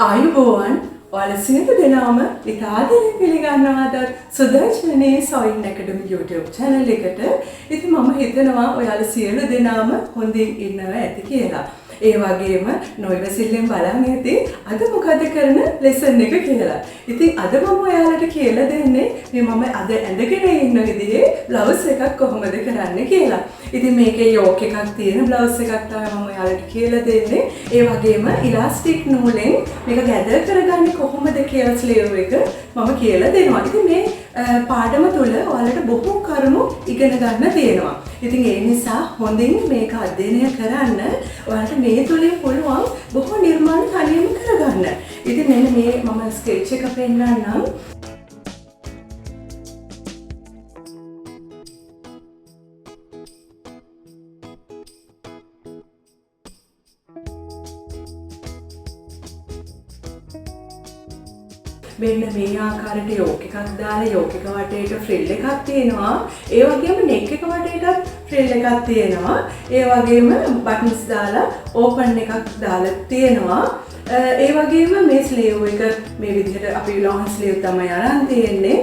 ආයුබෝවන් ඔයාලා සියලු දෙනාම ඉතාලි පිළිගන්නවාද සුදර්ශනී සොයින් ඇකඩමි YouTube channel එකට. ඉතින් මම හිතනවා ඔයාලා සියලු දෙනාම හොඳින් ඉන්නවා ඇති කියලා. ඒ වගේම නොයවසිල්ලෙන් බලන් ඇති අද මොකද කරන ලෙසන් එක කියලා. ඉතින් අද මම ඔයාලට කියලා දෙන්නේ මේ මම අද ඇඳගෙන ඉන්න විදිහේ බ්ලවුස් එකක් කොහොමද කරන්න කියලා. ඉතින් මේකේ යෝක් එකක් තියෙන බ්ලවුස් එකක් තමයි මම ඔයාලට කියලා දෙන්නේ. ඒ වගේම ඉලාස්ටික් නූලෙන් මේක ගැදර් කරගන්නේ කොහොමද කියලා ස්ලීව් එක මම කියලා දෙනවා. ඉතින් මේ පාඩම තුල ඔයාලට බොහෝ කරුණු ඉගෙන ගන්න තියෙනවා. ඉතින් ඒ නිසා හොඳින් මේක අධ්‍යයනය කරන්න ඔයාලට මේ තුලින් පුළුවන් බොහෝ නිර්මාණ තනියම කරගන්න. ඉතින් මෙන්න මේ මම ස්කෙච් එක පෙන්නන්නම්. මෙන්න මේ ආකාරයට යෝක් එකක් දාලා යෝක් එක වටේට ෆ්‍රිල් එකක් තියෙනවා. ඒ වගේම නෙක් එක වටේටත් ෆ්‍රිල් එකක් තියෙනවා. ඒ වගේම බටන්ස් දාලා ඕපන් එකක් දාලා තියෙනවා. ඒ වගේම මේ ස්ලීව් එක මේ විදිහට අපි ලොන් ස්ලීව් තමයි අරන් තියෙන්නේ.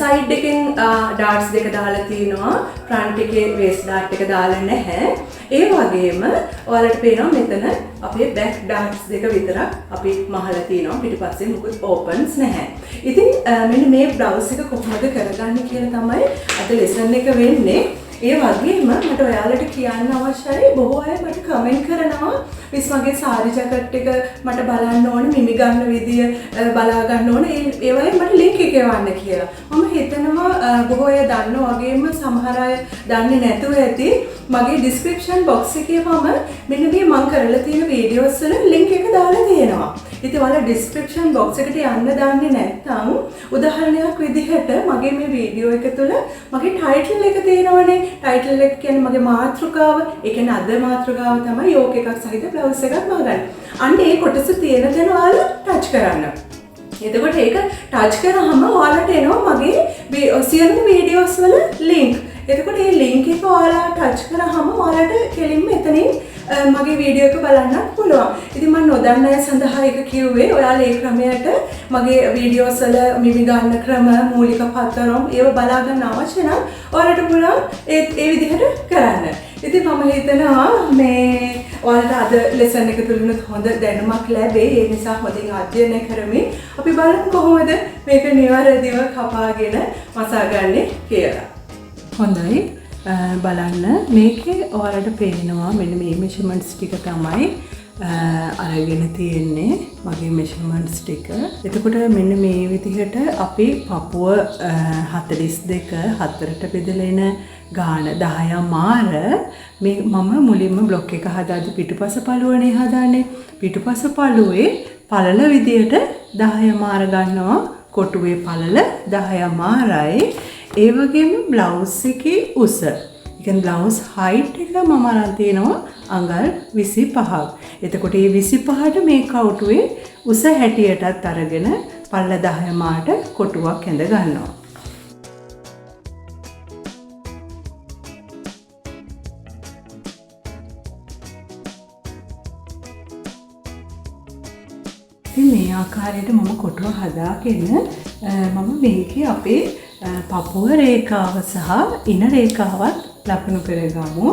සයිඩ් එකෙන් ඩාට්ස් දෙක දාලා තියෙනවා. ෆ්‍රන්ට් එකේ වේස්ට් ඩාට් එක දාලා නැහැ. ඒ වගේම ඔයාලට පේනවා මෙතන අපේ බෑක් ඩාට්ස් දෙක විතරක් අපි මහලා තියෙනවා. පිටිපස්සේ මොකද ඕපන්ස් නැහැ. ඉතින් මෙන්න මේ බ්ලවුස් එක කොහොමද කරගන්නේ කියලා තමයි අද ලෙසන් එක වෙන්නේ. ඒ වගේම මට ඔයාලට කියන්න අවශ්‍යයි බොහෝ අය මට කමෙන්ට් කරනවා මිස් මගේ සාරි ජැකට් එක මට බලන්න ඕනේ මිමි ගන්න විදිය බලා ගන්න ඕනේ ඒ වගේ මට ලින්ක් එක එවන්න කියලා. මම හිතනවා බොහෝ අය දන්නවා වගේම සමහර අය දන්නේ නැතුව ඇති මගේ ඩිස්ක්‍රිප්ෂන් බොක්ස් එකේ මම මෙන්න මේ මම කරලා තියෙන වීඩියෝස් වල ලින්ක් එක දාලා තියෙනවා. ඉතින් ඔයාලා ඩිස්ක්‍රිප්ෂන් බොක්ස් එකට යන්න දන්නේ නැත්නම් උදාහරණයක් විදිහට මගේ මේ වීඩියෝ එක තුල මගේ ටයිටල් එක තියෙනවනේ. ටයිටල් එක කියන්නේ මගේ මාතෘකාව. ඒ කියන්නේ අද මාතෘකාව තමයි යෝක් එකක් සහිත බ්ලවුස් එකක් මගන්නේ. අන්න ඒ කොටස තියෙන දේ ඔයාලා ටච් කරන්න. එතකොට ඒක ටච් කරාම ඔයාලට එනවා මගේ සියලුම වීඩියෝස් වල ලින්ක්. එතකොට මේ ලින්ක් එක ඔයාලා ටච් කරාම ඔයාලට කෙලින්ම එතනින් මගේ වීඩියෝ එක බලන්නත් පුළුවන්. ඉතින් මම නොදන්න අය සඳහා ඒක කිව්වේ ඔයාලා ඒ ක්‍රමයට මගේ වීඩියෝස් වල මිමි ගන්න ක්‍රම මූලික පතරම් ඒව බලා ගන්න අවශ්‍ය නම් ඔයාලට පුළුවන් ඒ විදිහට කරන්න. ඉතින් මම හිතනවා මේ ඔයාලට අද ලෙසන් එක තුලිනුත් හොඳ දැනුමක් ලැබෙයි. ඒ නිසා හොඳින් අධ්‍යයනය කරමින් අපි බලමු කොහොමද මේක නිවැරදිව කපාගෙන මසාගන්නේ කියලා. හොඳයි. බලන්න මේකේ ඔයාලට පේනවා මෙන්න මේ මෙෂර්මන්ට්ස් ටික තමයි අරගෙන තියෙන්නේ මගේ මෙෂර්මන්ට්ස් ටික. එතකොට මෙන්න මේ විදිහට අපි පපුව 42 හතරට බෙදලා එන ගාන 10 මාර මේ මම මුලින්ම බ්ලොක් එක හදාද්දි පිටුපස පළුවනේ හදාන්නේ. පිටුපස පළුවේ පළල විදියට 10 මාර ගන්නවා. කොටුවේ පළල 10 මාරයි. ඒ වගේම බ්ලවුස් එකේ උස. ඒ කියන්නේ බ්ලවුස් හයිට් එක මම අරන් තිනවා අඟල් 25ක්. එතකොට මේ 25ට මේ කවුටුවේ උස හැටියටත් අරගෙන පළල 10 මාට කොටුවක් ඇඳ ගන්නවා. ඉතින් මේ ආකාරයට මම කොටුව හදාගෙන මම මේකේ අපේ පපුව රේඛාව සහ ඉන රේඛාවත් ලකුණු කරගමු.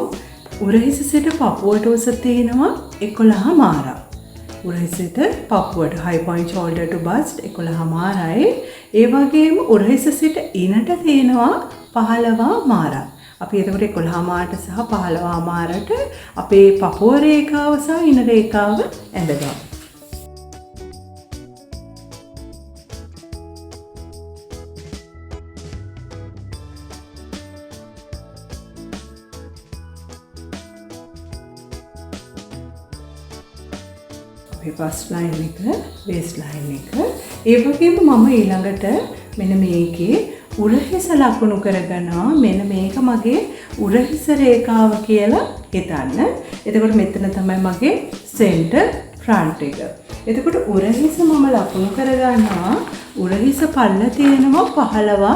උරහිස සිට පපුවට උස තියෙනවා 11 මාරක්. උරහිසට පපුවට high point shoulder to bust 11 මාරයි. ඒ වගේම උරහිස සිට ඉනට තියෙනවා 15 මාරක්. අපි එතකොට 11 මාරට සහ 15 මාරට අපේ පපුව රේඛාව සහ ඉන රේඛාව ඇඳගමු. බස් ලයින් එක වේස්ට් ලයින් එක ඒ වගේම මම ඊළඟට මෙන්න මේකේ උරහිස ලකුණු කරගනවා. මෙන්න මේක මගේ උරහිස රේඛාව කියලා හිතන්න. එතකොට මෙතන තමයි මගේ සෙන්ටර් ෆ්‍රන්ට් එක. එතකොට උරහිස මම ලකුණු කරගන්නවා. උරහිස පල්ල තියෙනවා 15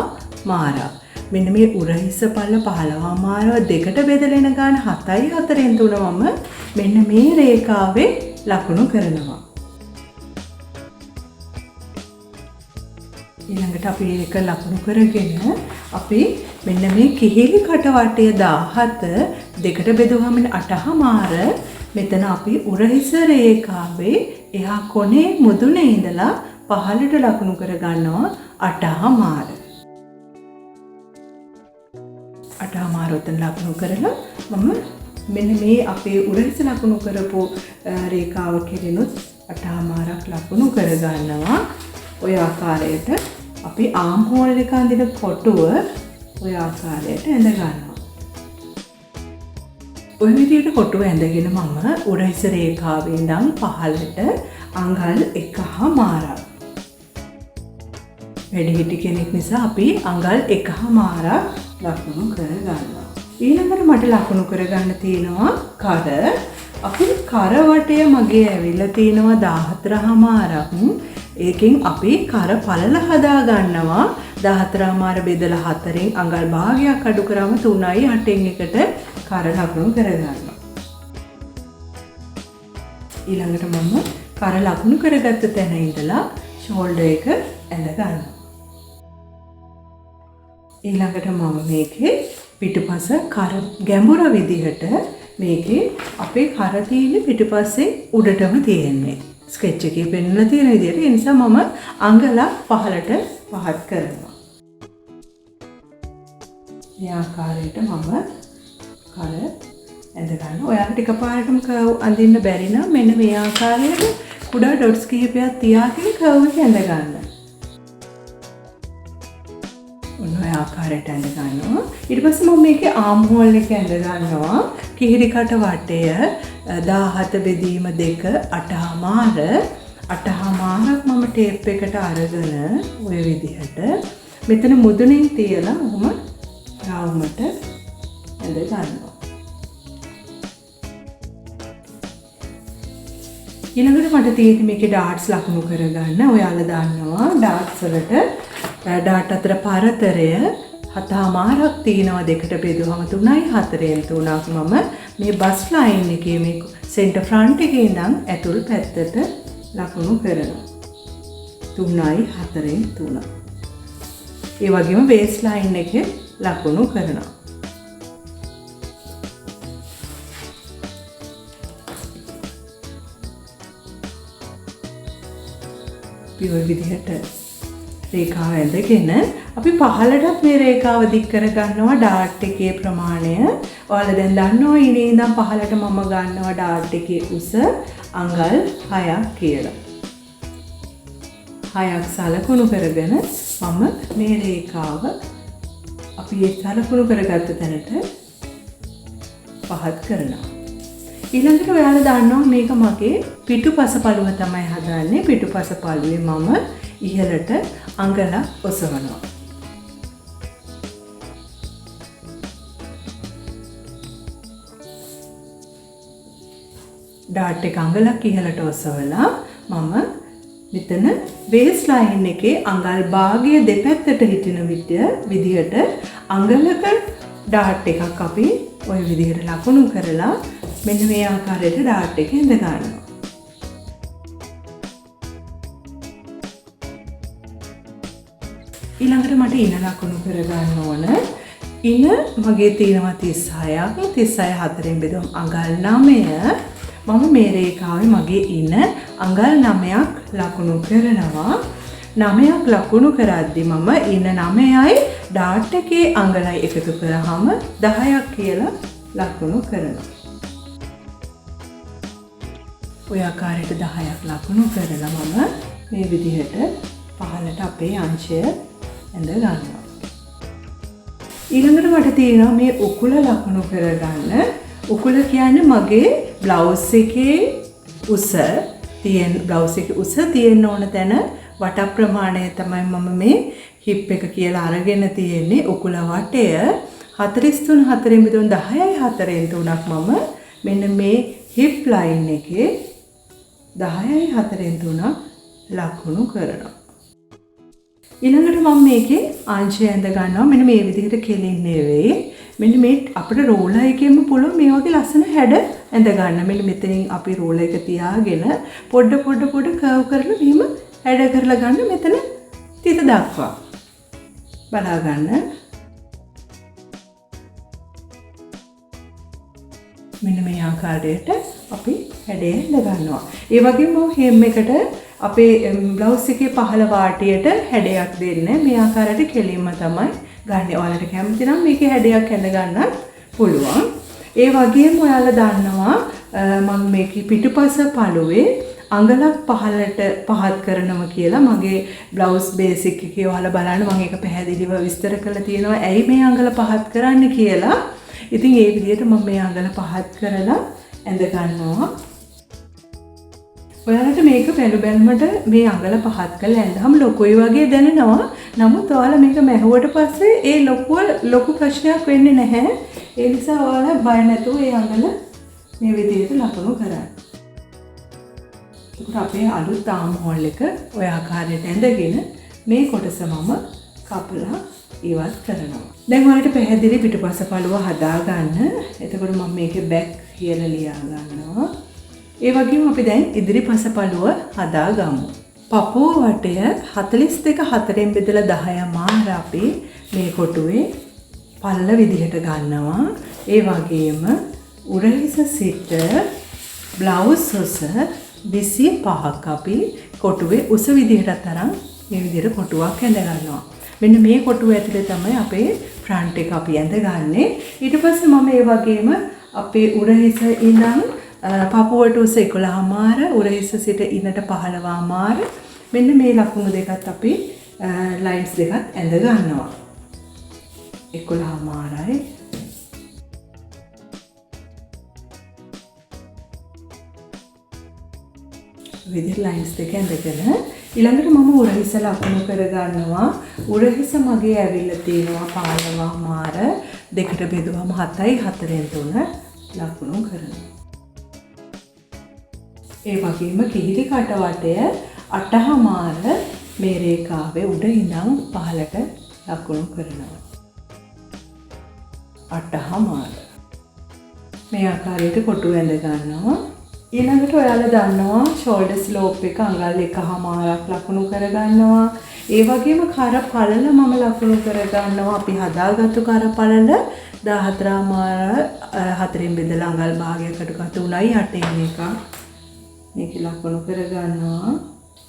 මාරක්. මෙන්න මේ උරහිස පල්ල 15 මාරව දෙකට බෙදලා එන ගාන 7යි 4න් තුන මම මෙන්න මේ රේඛාවේ ලකුණු කරනවා. ඊළඟට අපි ඒක ලකුණු කරගෙන අපි මෙන්න මේ කිහිලි කට වටය 17 දෙකට බෙදුවාම 8මාර මෙතන අපි උරහිස රේඛාවේ එහා කොනේ මුදුනේ ඉඳලා පහළට ලකුණු කර ගන්නවා 8මාර. 8මාර උතන ලකුණු කරලා මම මෙන්න මේ අපේ උරහිස ලකුණු කරපු රේඛාව කෙරෙනුත් 8මාරක් ලකුණු කර ගන්නවා. ඔය ආකාරයට අපි ආම් හෝල් එක අඳින කොටුව ඔය ආකාරයට ඇඳ ගන්නවා. ඔය විදිහට කොටුව ඇඳගෙන මම උරහිස රේඛාවේ ඉඳන් පහළට අඟල් 1මාරක්. වැඩිහිටි කෙනෙක් නිසා අපි අඟල් 1මාරක් ලකුණු කර ගන්නවා. ඊළඟට මට ලකුණු කර ගන්න තියෙනවා කර. අපි කර වටය මගේ ඇවිල්ලා තියෙනවා 14මාරක්. ඒකෙන් අපි කර පළල හදා ගන්නවා. 14මාර බෙදලා 4න් අඟල් භාගයක් අඩු කරාම 3.8න් එකට කර ලකුණු කර ගන්නවා. ඊළඟට මම කර ලකුණු කරගත්ත තැන ඉඳලා ෂෝල්ඩර් එක ඇඳ ගන්නවා. ඊළඟට මම මේකේ පිටුපස කර ගැඹුර විදිහට මේකේ අපේ කර තියෙන පිටුපස්සේ උඩටම තියෙන්නේ. ස්කෙච් එකේ පෙන්වලා තියෙන විදිහට ඒ නිසා මම අඟලක් පහළට පහත් කරනවා. මේ ආකාරයට මම කර ඇඳ ගන්නවා. ඔයාලට එකපාරටම කර්ව් අඳින්න බැරි නම් මෙන්න මේ ආකාරයට කුඩා ඩොට්ස් කිහිපයක් තියාගෙන කර්ව් එක ඇඳ ගන්න. ඔන්න ඔය ආකාරයට ඇඳ ගන්නවා. ඊට පස්සේ මම මේකේ ආම් හෝල් එක ඇඳ ගන්නවා. කිහිරි කට වටය 17 බෙදීම 2 8මාර 8මාරක් මම ටේප් එකට අරගෙන ඔය විදිහට මෙතන මුදුනින් තියලා මම රවුමට ඇඳ ගන්නවා. ඊළඟට මට තියෙන්නේ මේකේ ඩාට්ස් ලකුණු කරගන්න. ඔයාලා දන්නවා ඩාට්ස් වලට ඩාට් අතර පරතරය 7මාරක් තියෙනවා. දෙකට බෙදුවම 3යි 4න් 3ක් මම මේ බස් ලයින් එකේ මේ සෙන්ටර් ෆ්‍රන්ට් එකේ ඉඳන් ඇතුල් පැත්තට ලකුණු කරනවා. 3යි 4න් 3. ඒ වගේම බේස් ලයින් එකේ ලකුණු කරනවා. ඔය විදිහට රේඛාව ඇඳගෙන අපි පහළටත් මේ රේඛාව දික් කර ගන්නවා ඩාට් එකේ ප්‍රමාණය. ඔයාලා දැන් දන්නවා ඊනේ ඉඳන් පහළට මම ගන්නවා ඩාට් එකේ උස අඟල් 6ක් කියලා. 6ක් සලකුණු කරගෙන මම මේ රේඛාව අපි ඒ සලකුණු කරගත්ත තැනට පහත් කරනවා. ඊළඟට ඔයාලා දන්නවා මේක මගේ පිටුපස පළුව තමයි හදන්නේ. පිටුපස පළුවේ මම ඉහළට අඟලක් ඔසවනවා. ඩාට් එක අඟලක් ඉහළට ඔසවලා මම මෙතන බේස් ලයින් එකේ අඟල් භාගය දෙපැත්තට හිටින විදිහට අඟලක ඩාට් එකක් අපි ওই විදිහට ලකුණු කරලා මෙන්න මේ ආකාරයට ඩාට් එක ඇඳ ගන්නවා. ඊළඟට මට ඉන ලකුණු කර ගන්න ඕන. ඉන මගේ තියෙනවා 36ක්. 36 4න් බෙදුවම අඟල් 9. මම මේ රේඛාවේ මගේ ඉන අඟල් 9ක් ලකුණු කරනවා. 9ක් ලකුණු කරද්දී මම ඉන 9යි ඩාට් එකේ අඟලයි එකතු කරාම 10ක් කියලා ලකුණු කරනවා. ඔය ආකාරයට 10ක් ලකුණු කරලා මම මේ විදිහට පහළට අපේ අංශය ඇඳ ගන්නවා. ඊළඟට මට තියෙනවා මේ උකුල ලකුණු කරගන්න. උකුල කියන්නේ මගේ බ්ලවුස් එකේ උස තියෙන්න ඕන තැන වට ප්‍රමාණය තමයි මම මේ හිප් එක කියලා අරගෙන තියෙන්නේ. උකුල වටය 43 4න් බෙදුවම 10යි 4න් 3ක් මම මෙන්න මේ හිප් ලයින් එකේ 10යි 4න් 3ක් ලකුණු කරනවා. ඊළඟට මම මේකේ අංශය ඇඳ ගන්නවා. මෙන්න මේ විදිහට කෙලින් නෙවෙයි. මෙන්න මේ අපිට රෝලර් එකෙන්ම පුළුවන් මේ වගේ ලස්සන හැඩ ඇඳ ගන්න. මෙන්න මෙතනින් අපි රෝලර් එක තියාගෙන පොඩ කර්ව් කරලා මෙහෙම හැඩ කරලා ගන්න. මෙතන තිත දක්වා බලා ගන්න. මෙන්න මේ ආකාරයට අපි හැඩය ඇඳ ගන්නවා. ඒ වගේම හෙම් එකට අපේ බ්ලවුස් එකේ පහළ වාටියට හැඩයක් දෙන්න මේ ආකාරයට කෙලින්ම තමයි ගන්න. ඔයාලට කැමති නම් මේකේ හැඩයක් ඇඳ ගන්නත් පුළුවන්. ඒ වගේම ඔයාලා දන්නවා මම මේකේ පිටුපස පළුවේ අඟලක් පහළට පහත් කරනවා කියලා මගේ බ්ලවුස් බේසික් එකේ ඔයාලා බලන්න මම ඒක පැහැදිලිව විස්තර කරලා තියෙනවා. ඇයි මේ අඟල පහත් කරන්න කියලා. ඉතින් ඒ විදිහට මම මේ අඟල පහත් කරලා ඇඳ ගන්නවා. ඔයාලට මේක බැලුමට මේ අඟල පහත් කරලා ඇඳහම ලොකුයි වගේ දැනෙනවා. නමුත් ඔයාලා මේක මැහුවට පස්සේ ඒ ලොකු ප්‍රශ්නයක් වෙන්නේ නැහැ. ඒ නිසා ඔයාලා බය නැතුව මේ අඟල මේ විදිහට ලකුණු කරන්න. ඒකට අපේ අලුත් ආම් හෝල් එක ඔය ආකාරයට ඇඳගෙන මේ කොටස මම කපලා ඉවත් කරනවා. දැන් ඔයාලට පැහැදිලි පිටුපස පළුව හදා ගන්න. එතකොට මම මේකේ බෑක් කියලා ලියා ගන්නවා. ඒ වගේම අපි දැන් ඉදිරිපස පළුව හදා ගමු. පපුව වටය 42 4ෙන් බෙදලා 10 මාර අපි මේ කොටුවේ පල්ල විදිහට ගන්නවා. ඒ වගේම උරහිස සිට බ්ලවුස් ඔස 25ක් අපි කොටුවේ උස විදිහට තරම් මේ විදිහට කොටුවක් ඇඳ ගන්නවා. මෙන්න මේ කොටුව ඇතුලේ තමයි අපේ ෆ්‍රන්ට් එක අපි ඇඳගන්නේ. ඊට පස්සේ මම ඒ වගේම අපේ උරහිස ඉඳන් පපුවට උස 11 මාර උරහිස සිට ඉනට 15 මාර මෙන්න මේ ලකුණු දෙකත් අපි ලයින්ස් දෙකත් ඇඳ ගන්නවා. 11 මාරයි විදිහට ලයින්ස් දෙක ඇඳගෙන ඊළඟට මම උරහිස ලකුණු කර ගන්නවා. උරහිස මගේ ඇවිල්ලා තියෙනවා 15 මාර දෙකට බෙදුවම 7යි 4ෙන් 3 ලකුණු කරනවා. ඒ වගේම කිහිලි කට වටය 8 මාර මේ රේඛාවේ උඩ ඉඳන් පහළට ලකුණු කරනවා. 8 මාර මේ ආකාරයට කොටු ඇඳ ගන්නවා. ඊළඟට ඔයාලා දන්නවා ෂෝල්ඩර් ස්ලෝප් එක අඟල් 1/2 ලකුණු කර ගන්නවා. ඒ වගේම කර පළල මම ලකුණු කර ගන්නවා. අපි හදාගත්තු කර පළල 14 4ෙන් බෙදලා අඟල් භාගයකට ගත 3.8 එකක් මේක ලකුණු කර ගන්නවා.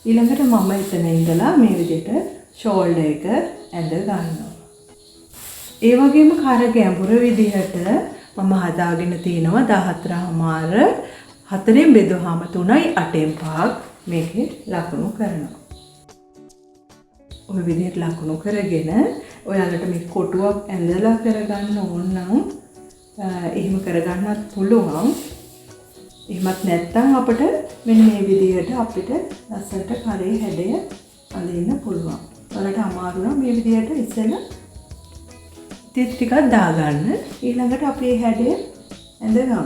ඊළඟට මම එතන ඉඳලා මේ විදිහට ෂෝල්ඩර් එක ඇඳ ගන්නවා. ඒ වගේම කර ගැඹුර විදිහට මම හදාගෙන තිනවා 14 4ෙන් බෙදුවාම 3.8 පාක් මේකේ ලකුණු කරනවා. ඔය විදිහට ලකුණු කරගෙන ඔයාලට මේ කොටුවක් ඇඳලා කරගන්න ඕන නම් එහෙම කරගන්නත් පුළුවන්. එහෙමත් නැත්නම් අපිට මෙන්න මේ විදිහට අපිට ලස්සනට කරේ හැඩය අඳින්න පුළුවන්. ඔයාලට අමාරු නම් මේ විදිහට ඉස්සෙල්ලා තිත් ටිකක් දාගන්න. ඊළඟට අපි මේ හැඩය ඇඳ ගමු.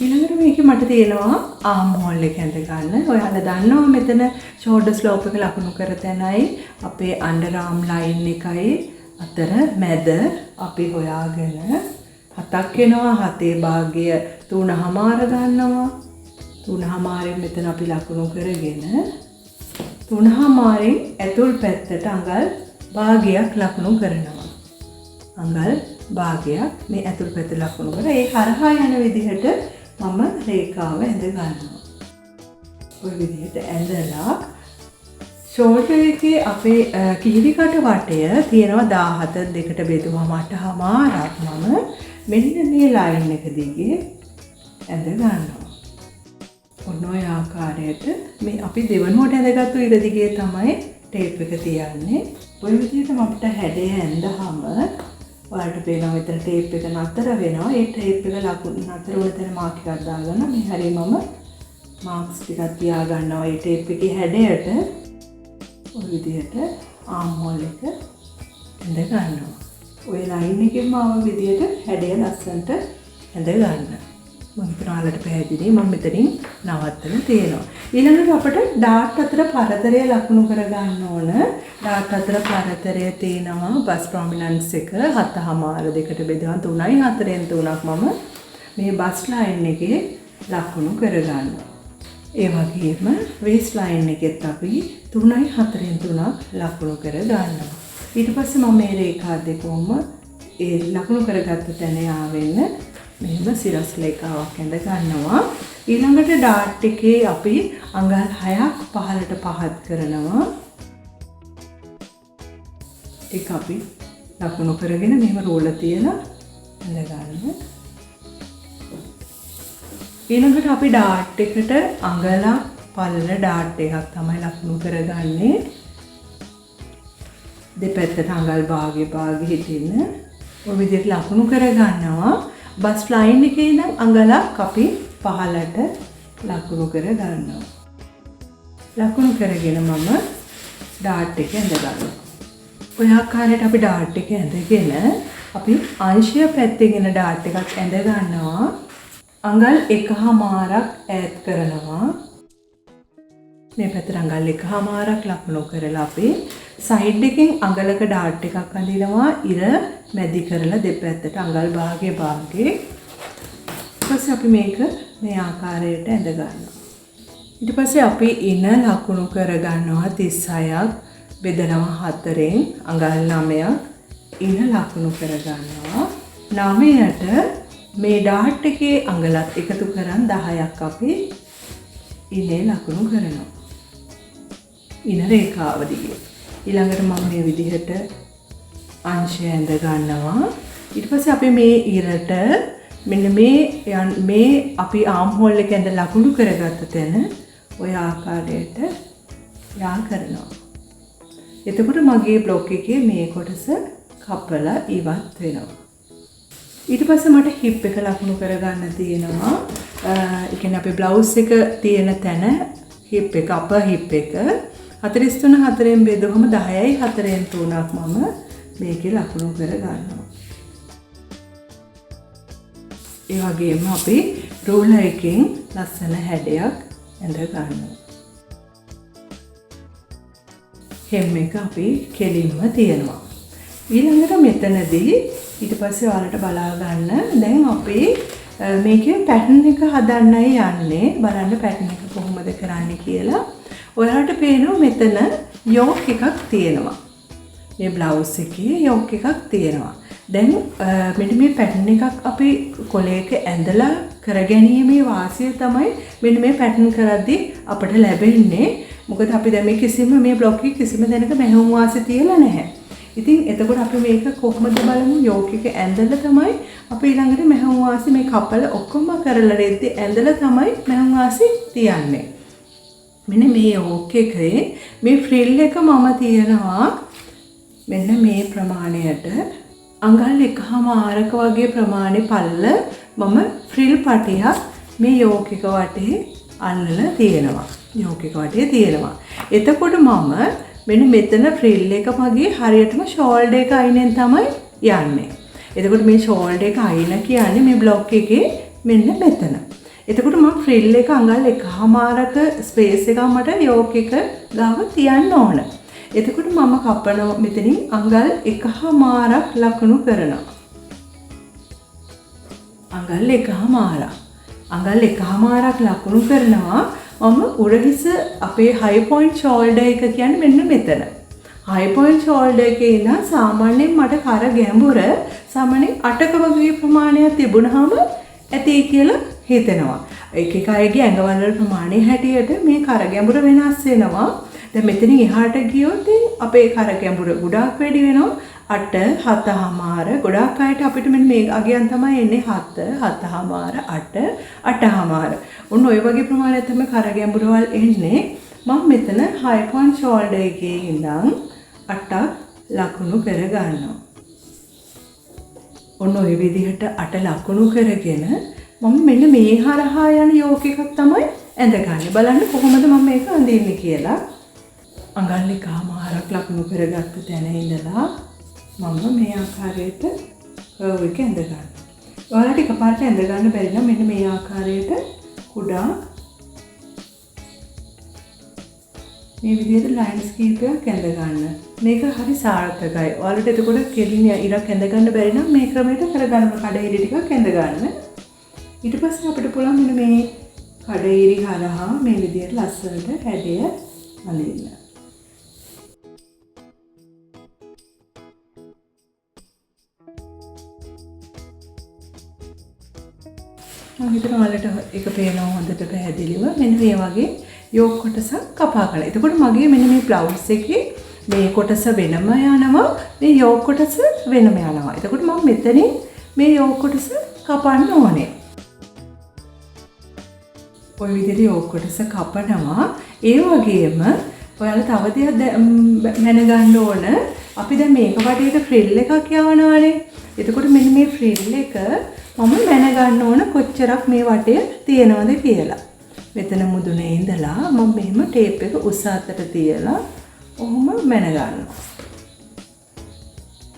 ඊළඟට මේක මට තියෙනවා ආම් හෝල් එක ඇඳ ගන්න. ඔයාලා දන්නවා මෙතන ෂෝල්ඩර් ස්ලෝප් එක ලකුණු කර තැනයි අපේ අන්ඩර් ආම් ලයින් එකයි අතර මැද අපි හොයාගෙන 7ක් වෙනවා. 7 භාගය 3/4 ගන්නවා. 3/4ෙන් මෙතන අපි ලකුණු කරගෙන 3/4ෙන් ඇතුල් පැත්තට අඟල් භාගයක් ලකුණු කරනවා. අඟල් භාගයක් මේ ඇතුල් පැත්ත ලකුණු කර ඒ හරහා යන විදිහට මම රේඛාව ඇඳ ගන්නවා. ඔය විදිහට ඇඳලා ෂෝල්ඩර් එකේ අපේ කිහිලි කට වටය තියෙනවා 17 දෙකට බෙදුවම 8/4ක් මම මෙන්න මේ ලයින් එක දිගේ ඇඳ ගන්නවා. ඔන්න ඔය ආකාරයට මේ අපි දෙවනුවට ඇඳගත්තු ඉර දිගේ තමයි ටේප් එක තියන්නේ. ඔය විදිහට අපිට හැඩය ඇඳහම ඔයාලට පේනවා මෙතන ටේප් එක නතර වෙනවා. ඒ ටේප් එක ලකුණු නතර වුණ තැන මාක් එකක් දාගන්න. මේ හැරේ මම මාක්ස් ටිකක් තියා ගන්නවා. ඒ ටේප් එකේ හැඩයට ඔය විදිහට ආම් හෝල් එක ඇඳ ගන්නවා. ඔය ලයින් එකෙන්ම ආව විදිහට හැඩය ලස්සනට ඇඳ ගන්න. මම හිතනවා ඔයාලට පැහැදිලි. මම මෙතනින් නවත්තලා තියෙනවා. ඊළඟට අපිට ඩාට් අතර පරතරය ලකුණු කර ගන්න ඕන. ඩාට් අතර පරතරය තියෙනවා බස් ප්‍රොමිනන්ස් එක 7/4 දෙකට බෙදලා 3.4ෙන් 3ක් මම මේ බස් ලයින් එකේ ලකුණු කර ගන්නවා. ඒ වගේම වේස්ට් ලයින් එකෙත් අපි 3යි 4න් 3ක් ලකුණු කර ගන්නවා. ඊට පස්සේ මම මේ රේඛා දෙකම ඒ ලකුණු කරගත්ත තැන ආවෙන්න මෙහෙම සිරස් රේඛාවක් ඇඳ ගන්නවා. ඊළඟට ඩාට් එකේ අපි අඟල් 6ක් පහළට පහත් කරනවා. ඒක අපි ලකුණු කරගෙන මෙහෙම රෝල තියලා ඇඳ ගන්නවා. ඊළඟට අපි ඩාට් එකට අඟලක් පළල ඩාට් එකක් තමයි ලකුණු කරගන්නේ. දෙපැත්තට අඟල් භාගය හිටින්න ඔය විදිහට ලකුණු කරගන්නවා. බස් ලයින් එකේ ඉඳන් අඟලක් අපි පහළට ලකුණු කරගන්නවා. ලකුණු කරගෙන මම ඩාට් එක ඇඳ ගන්නවා. ඔය ආකාරයට අපි ඩාට් එක ඇඳගෙන අපි අංශය පැත්තෙන් ඩාට් එකක් ඇඳ ගන්නවා. අඟල් 1/2 ඈත් කරනවා. මේ පැත්තට අඟල් 1/2 ලකුණු කරලා අපි සයිඩ් එකෙන් අඟලක ඩාට් එකක් අඳිනවා. ඉර මැදි කරලා දෙපැත්තට අඟල් භාගේ. ඊපස්සේ අපි මේක මේ ආකාරයට ඇඳ ගන්නවා. ඊට පස්සේ අපි ඉන ලකුණු කර ගන්නවා 36ක් බෙදනවා 4න් අඟල් 9ක් ඉන ලකුණු කර ගන්නවා. 9ට මේ ඩාට් එකේ අඟලත් එකතු කරන් 10ක් අපි ඉනේ ලකුණු කරනවා. ඉන රේඛාව දිගේ. ඊළඟට මම මේ විදිහට අංශය ඇඳ ගන්නවා. ඊට පස්සේ අපි මේ ඉරට මෙන්න මේ අපි ආම් හෝල් එක ඇඳ ලකුණු කරගත්ත තැන ඔය ආකාරයට යා කරනවා. එතකොට මගේ බ්ලොක් එකේ මේ කොටස කපලා ඉවත් වෙනවා. ඊට පස්සේ මට හිප් එක ලකුණු කරගන්න තියෙනවා. ඒ කියන්නේ අපේ බ්ලවුස් එක තියෙන තැන හිප් එක අප හිප් එක 43 4න් බෙදුවම 10යි 4න් 3ක් මම මේකේ ලකුණු කරගන්නවා. ඒ වගේම අපි රූලර් එකෙන් ලස්සන හැඩයක් ඇඳ ගන්නවා. hem එක අපි කෙලින්ම තියනවා. ඊළඟට මෙතනදී ඊට පස්සේ ඔයාලට බලා ගන්න දැන් අපි මේකේ පැටර්න් එක හදන්නයි යන්නේ. බලන්න පැටර්න් එක කොහොමද කරන්නේ කියලා. ඔයාලට පේනවා මෙතන යෝක් එකක් තියෙනවා. මේ බ්ලවුස් එකේ යෝක් එකක් තියෙනවා. දැන් මෙන්න මේ පැටර්න් එකක් අපි කොලයක ඇඳලා කරගැනීමේ වාසිය තමයි මෙන්න මේ පැටර්න් කරද්දී අපිට ලැබෙන්නේ. මොකද අපි දැන් මේ කිසිම මේ බ්ලොක් එකේ කිසිම දෙයක මෙහෙම වාසිය තියලා නැහැ. ඉතින් එතකොට අපි මේක කොහොමද බලමු යෝක් එක ඇඳලා තමයි අපි ඊළඟට මෙහෙම වාසිය මේ කපල ඔක්කොම කරලා රෙද්දේ ඇඳලා තමයි මෙහෙම වාසිය තියන්නේ. මෙන්න මේ යෝක් එකේ මේ ෆ්‍රිල් එක මම තියනවා මෙන්න මේ ප්‍රමාණයට අඟල් 1/2 වගේ ප්‍රමාණෙ පල්ල මම ෆ්‍රිල් පටියක් මේ යෝක් එක වටේ අල්ලලා තියෙනවා. යෝක් එක වටේ තියෙනවා. එතකොට මම මෙන්න මෙතන ෆ්‍රිල් එක මගේ හරියටම ෂෝල්ඩර් එක අයිනෙන් තමයි යන්නේ. එතකොට මේ ෂෝල්ඩර් එක අයින කියන්නේ මේ බ්ලොක් එකේ මෙන්න මෙතන. එතකොට මම ෆ්‍රිල් එක අඟල් 1/2ක ස්පේස් එකක් මට යෝක් එක ගාව තියන්න ඕන. එතකොට මම කපනවා මෙතනින් අඟල් 1/2 ලකුණු කරනවා. අඟල් 1/2. අඟල් 1/2 ලකුණු කරනවා. මම උරහිස අපේ හයි පොයින්ට් ෂෝල්ඩර් එක කියන්නේ මෙන්න මෙතන. හයි පොයින්ට් ෂෝල්ඩර් එකේ ඉඳන් සාමාන්‍යයෙන් මට කර ගැඹුර සාමාන්‍යයෙන් 8ක වගේ ප්‍රමාණයක් තිබුණාම ඇති කියලා හිතෙනවා. එක එක අයගේ ඇඟවල වල ප්‍රමාණය හැටියට මේ කර ගැඹුර වෙනස් වෙනවා. දැන් මෙතනින් එහාට ගියොත් අපේ කර ගැඹුර ගොඩාක් වැඩි වෙනවා. 8 7/2 ගොඩාක් අයට අපිට මෙන්න මේ අගයන් තමයි එන්නේ 7 7/2 8 8/2. ඔන්න ඔය වගේ ප්‍රමාණයක් තමයි කර ගැඹුරවල් එන්නේ. මම මෙතන හයි පොයින්ට් ෂෝල්ඩර් එකේ ඉඳන් 8ක් ලකුණු කර ගන්නවා. ඔන්න ඔය විදිහට 8 ලකුණු කරගෙන මම මෙන්න මේ හරහා යන යෝක් එකක් තමයි ඇඳගන්නේ. බලන්න කොහොමද මම මේක අඳින්නේ කියලා. අඟල් 1/2 ලකුණු කරගත්ත තැන ඉඳලා මම මේ ආකාරයට කර්ව් එක ඇඳ ගන්නවා. ඔයාලට එකපාරට ඇඳ ගන්න බැරි නම් මෙන්න මේ ආකාරයට කුඩා මේ විදිහට ලයින්ස් කීපයක් ඇඳ ගන්න. මේක හරි සාර්ථකයි. ඔයාලට එතකොට කෙලින් ඉරක් ඇඳ ගන්න බැරි නම් මේ ක්‍රමයට කරගන්න කඩේලි ටිකක් ඇඳ ගන්න. ඊට පස්සේ අපිට පුළුවන් මෙන්න මේ කඩඉරි හරහා මේ විදිහට ලස්සනට හැඩය අඳින්න. මම හිතනවා ඔයාලට ඒක පේනවා හොඳට පැහැදිලිව. මෙන්න මේ වගේ යෝක් කොටසක් කපා ගන්න. එතකොට මගේ මෙන්න මේ බ්ලවුස් එකේ මේ කොටස වෙනම යනවා, මේ යෝක් කොටස වෙනම යනවා. එතකොට මම මෙතනින් මේ යෝක් කොටස කපන්න ඕනේ. ඔය විදිහට යෝක් කොටස කපනවා. ඒ වගේම ඔයාලා තව දෙයක් මැනගන්න ඕන. අපි දැන් මේක වටේට ෆ්‍රිල් එකක් යවනවානේ. එතකොට මෙන්න මේ ෆ්‍රිල් එක මම මැනගන්න ඕන කොච්චරක් මේ වටේ තියෙනවද කියලා. මෙතන මුදුනේ ඉඳලා මම මෙහෙම ටේප් එක උස අතට තියලා ඔහොම මැනගන්නවා.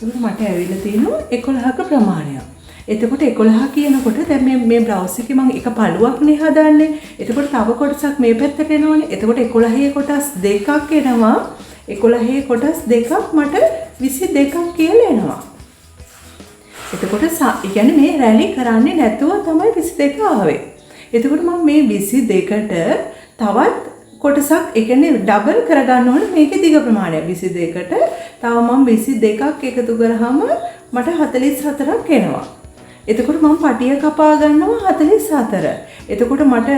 ඒක මට ඇවිල්ලා තියෙනවා 11ක ප්‍රමාණයක්. එතකොට 11 කියනකොට දැන් මේ බ්ලවුස් එකේ මම එක පළුවක්නේ හදන්නේ. එතකොට තව කොටසක් මේ පැත්තට එනවනේ. එතකොට 11 කොටස් දෙකක් එනවා. 11 කොටස් දෙකක් මට 22ක් කියලා එනවා. එතකොට ඒ කියන්නේ මේ රැලි කරන්නේ නැතුව තමයි 22 ආවේ. එතකොට මම මේ 22ට තවත් කොටසක් ඒ කියන්නේ ඩබල් කරගන්න ඕනේ මේකේ දිග ප්‍රමාණය 22ට. තව මම 22ක් එකතු කරාම මට 44ක් එනවා. එතකොට මම පටිය කපා ගන්නවා 44. එතකොට මට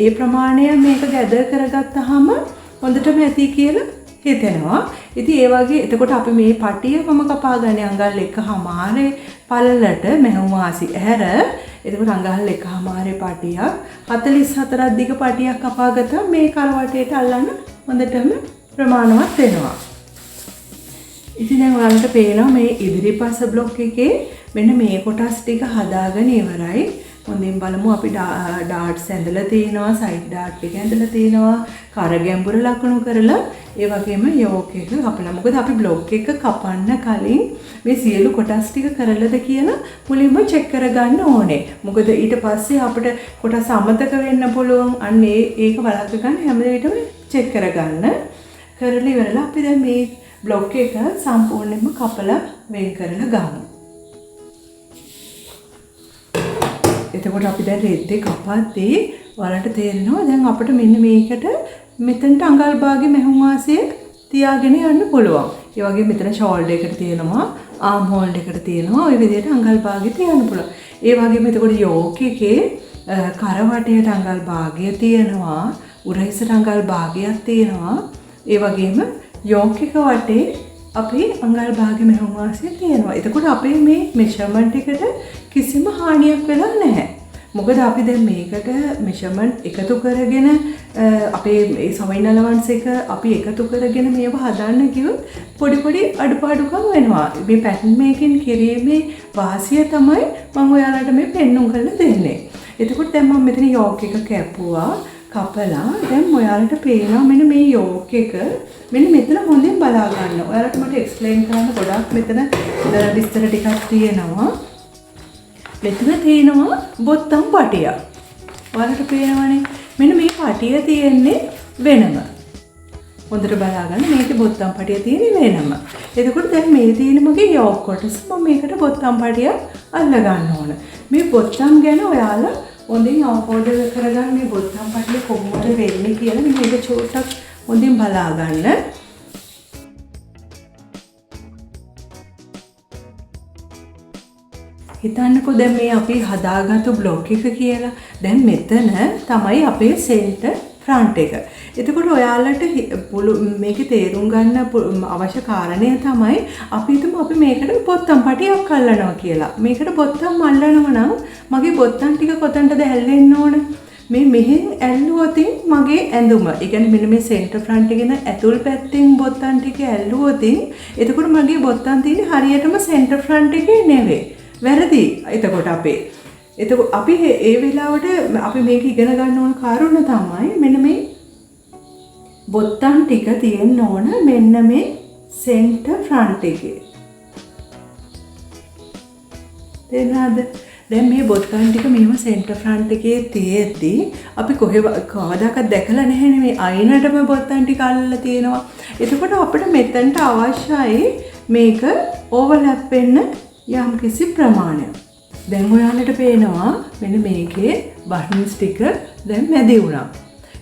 ඒ ප්‍රමාණය මේක ගැදර් කරගත්තාම හොඳටම ඇති කියලා හිතෙනවා. ඉතින් ඒ වගේ එතකොට අපි මේ පටිය මම කපා ගන්න අඟල් 1/2 පළලට මෙහෙම වාසි ඇර. එතකොට අඟල් 1/2 පටියක් 44ක් දිග පටියක් කපා ගත්තා මේ කරවටේට අල්ලන්න හොඳටම ප්‍රමාණවත් වෙනවා. ඉතින් දැන් ඔයාලට පේනවා මේ ඉදිරිපස බ්ලොක් එකේ මෙන්න මේ කොටස් ටික හදාගෙන ඉවරයි. හොඳින් බලමු අපි ඩාට්ස් ඇඳලා තිනවා, සයිඩ් ඩාට් ටික ඇඳලා තිනවා, කර ගැඹුර ලකුණු කරලා ඒ වගේම යෝක් එක කපලා. මොකද අපි බ්ලොක් එක කපන්න කලින් මේ සියලු කොටස් ටික කරලාද කියලා මුලින්ම චෙක් කරගන්න ඕනේ. මොකද ඊට පස්සේ අපිට කොටස් අමතක වෙන්න පුළුවන්. අන්න ඒක වළක්ව ගන්න හැම වෙලේටම චෙක් කරගන්න. කරලා ඉවරලා අපි දැන් මේ බ්ලොක් එක සම්පූර්ණයෙන්ම කපලා වෙන් කරලා ගමු. එතකොට අපි දැන් රෙද්දේ කපද්දී ඔයාලට තේරෙනවා දැන් අපිට මෙන්න මේකට මෙතනට අඟල් භාගෙ මෙහුම් වාසිය තියාගෙන යන්න පුළුවන්. ඒ වගේම මෙතන ෂෝල්ඩර් එකට තියෙනවා, ආම් හෝල්ඩ් එකට තියෙනවා. ওই විදිහට අඟල් භාගෙ තියන්න පුළුවන්. ඒ වගේම එතකොට යෝක් එකේ කරවටයට අඟල් භාගය තියෙනවා, උරහිසට අඟල් භාගයක් තියෙනවා. ඒ වගේම යෝක් එක වටේ අපේ අඟල් භාගෙ මෙහුම් වාසිය තියෙනවා. එතකොට අපේ මේ මෙෂර්මන්ට් එකට කිසිම හානියක් වෙලා නැහැ. මොකද අපි දැන් මේකට මෙෂර්මන්ට් එකතු කරගෙන අපේ මේ සොයින් අලවන්ස් එක අපි එකතු කරගෙන මේව හදන්න කිව්වොත් පොඩි පොඩි අඩුපාඩුකම් වෙනවා. මේ පැටර්න් මේකින් කිරීමේ වාසිය තමයි මම ඔයාලට මේ පෙන්වුම් කරලා දෙන්නේ. එතකොට දැන් මම මෙතන යෝක් එක කැපුවා, කපලා දැන් ඔයාලට පේනවා මෙන්න මේ යෝක් එක මෙන්න මෙතන හොඳින් බලා ගන්න. ඔයාලට මට එක්ස්ප්ලেইন කරන්න ගොඩක් මෙතන විස්තර ටිකක් තියෙනවා. මෙතන තියෙනවා බොත්තම් පටියක්. ඔයාලට පේනවනේ මෙන්න මේ පටිය තියෙන්නේ වෙනම. හොඳට බලා ගන්න මේකේ බොත්තම් පටිය තියෙන්නේ වෙනම. එතකොට දැන් මේ තියෙන මගේ යෝක් කොටස මම මේකට බොත්තම් පටිය අල්ල ගන්න ඕන. මේ බොත්තම් ගැන ඔයාලා හොඳින් අවබෝධ කරගන්න මේ බොත්තම් පටිය කොහොමද වෙන්නේ කියලා මේක චූට්ටක් හොඳින් බලා ගන්න. හිතන්නකෝ දැන් මේ අපි හදාගත්තු බ්ලොක් එක කියලා. දැන් මෙතන තමයි අපේ සෙන්ටර් ෆ්‍රන්ට් එක. එතකොට ඔයාලට මේකේ තේරුම් ගන්න අවශ්‍ය කාරණය තමයි අපි හිතමු අපි මේකට බොත්තම් පටියක් අල්ලනවා කියලා. මේකට බොත්තම් අල්ලනවා නම් මගේ බොත්තම් ටික කොතනටද ඇල්ලෙන්න ඕන? මේ මෙහෙන් ඇල්ලුවොතින් මගේ ඇඳුම. ඒ කියන්නේ මෙන්න මේ සෙන්ටර් ෆ්‍රන්ට් එකේ ඉඳන් ඇතුල් පැත්තෙන් බොත්තම් ටික ඇල්ලුවොතින් එතකොට මගේ බොත්තම් තියෙන්නේ හරියටම සෙන්ටර් ෆ්‍රන්ට් එකේ නෙවෙයි. වැරදි. එතකොට අපි ඒ වෙලාවට අපි මේක ඉගෙන ගන්න ඕන කාරණා තමයි මෙන්න මේ බොත්තම් ටික තියෙන්න ඕන මෙන්න මේ සෙන්ටර් ෆ්‍රන්ට් එකේ. තේරුණාද? දැන් මේ බොත්තම් ටික මෙහෙම සෙන්ටර් ෆ්‍රන්ට් එකේ තියෙද්දි අපි කවදාකවත් දැකලා නැහැනේ මේ අයිනටම බොත්තම් ටික අල්ලලා තියෙනවා. එතකොට අපිට මෙතනට අවශ්‍යයි මේක ඕවර්ලැප් වෙන්න යම් කිසි ප්‍රමාණයක්. දැන් ඔයාලට පේනවා මෙන්න මේකේ බටන්ස් ටික දැන් මැදි වුණා.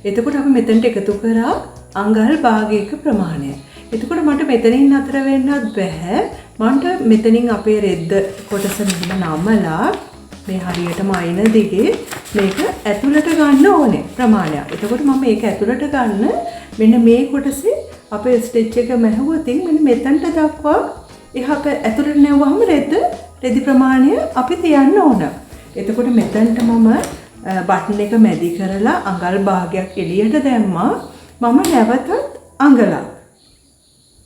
එතකොට අපි මෙතනට එකතු කරා අඟල් භාගයක ප්‍රමාණය. එතකොට මට මෙතනින් නතර වෙන්නත් බෑ. මන්ට මෙතනින් අපේ රෙද්ද කොටස මෙහෙම නමලා මේ හරියටම අයින දිගේ මේක ඇතුළට ගන්න ඕනේ ප්‍රමාණයක්. එතකොට මම මේක ඇතුළට ගන්න මෙන්න මේ කොටසේ අපේ ස්ටිච් එක මැහුවොතින් මෙන්න මෙතනට දක්වා එහා ඇතුළට නැවුවම රෙදි ප්‍රමාණය අපි තියන්න ඕන. එතකොට මෙතනට මම බටන් එක මැදි කරලා අඟල් භාගයක් එළියට දැම්මා. මම නැවතත්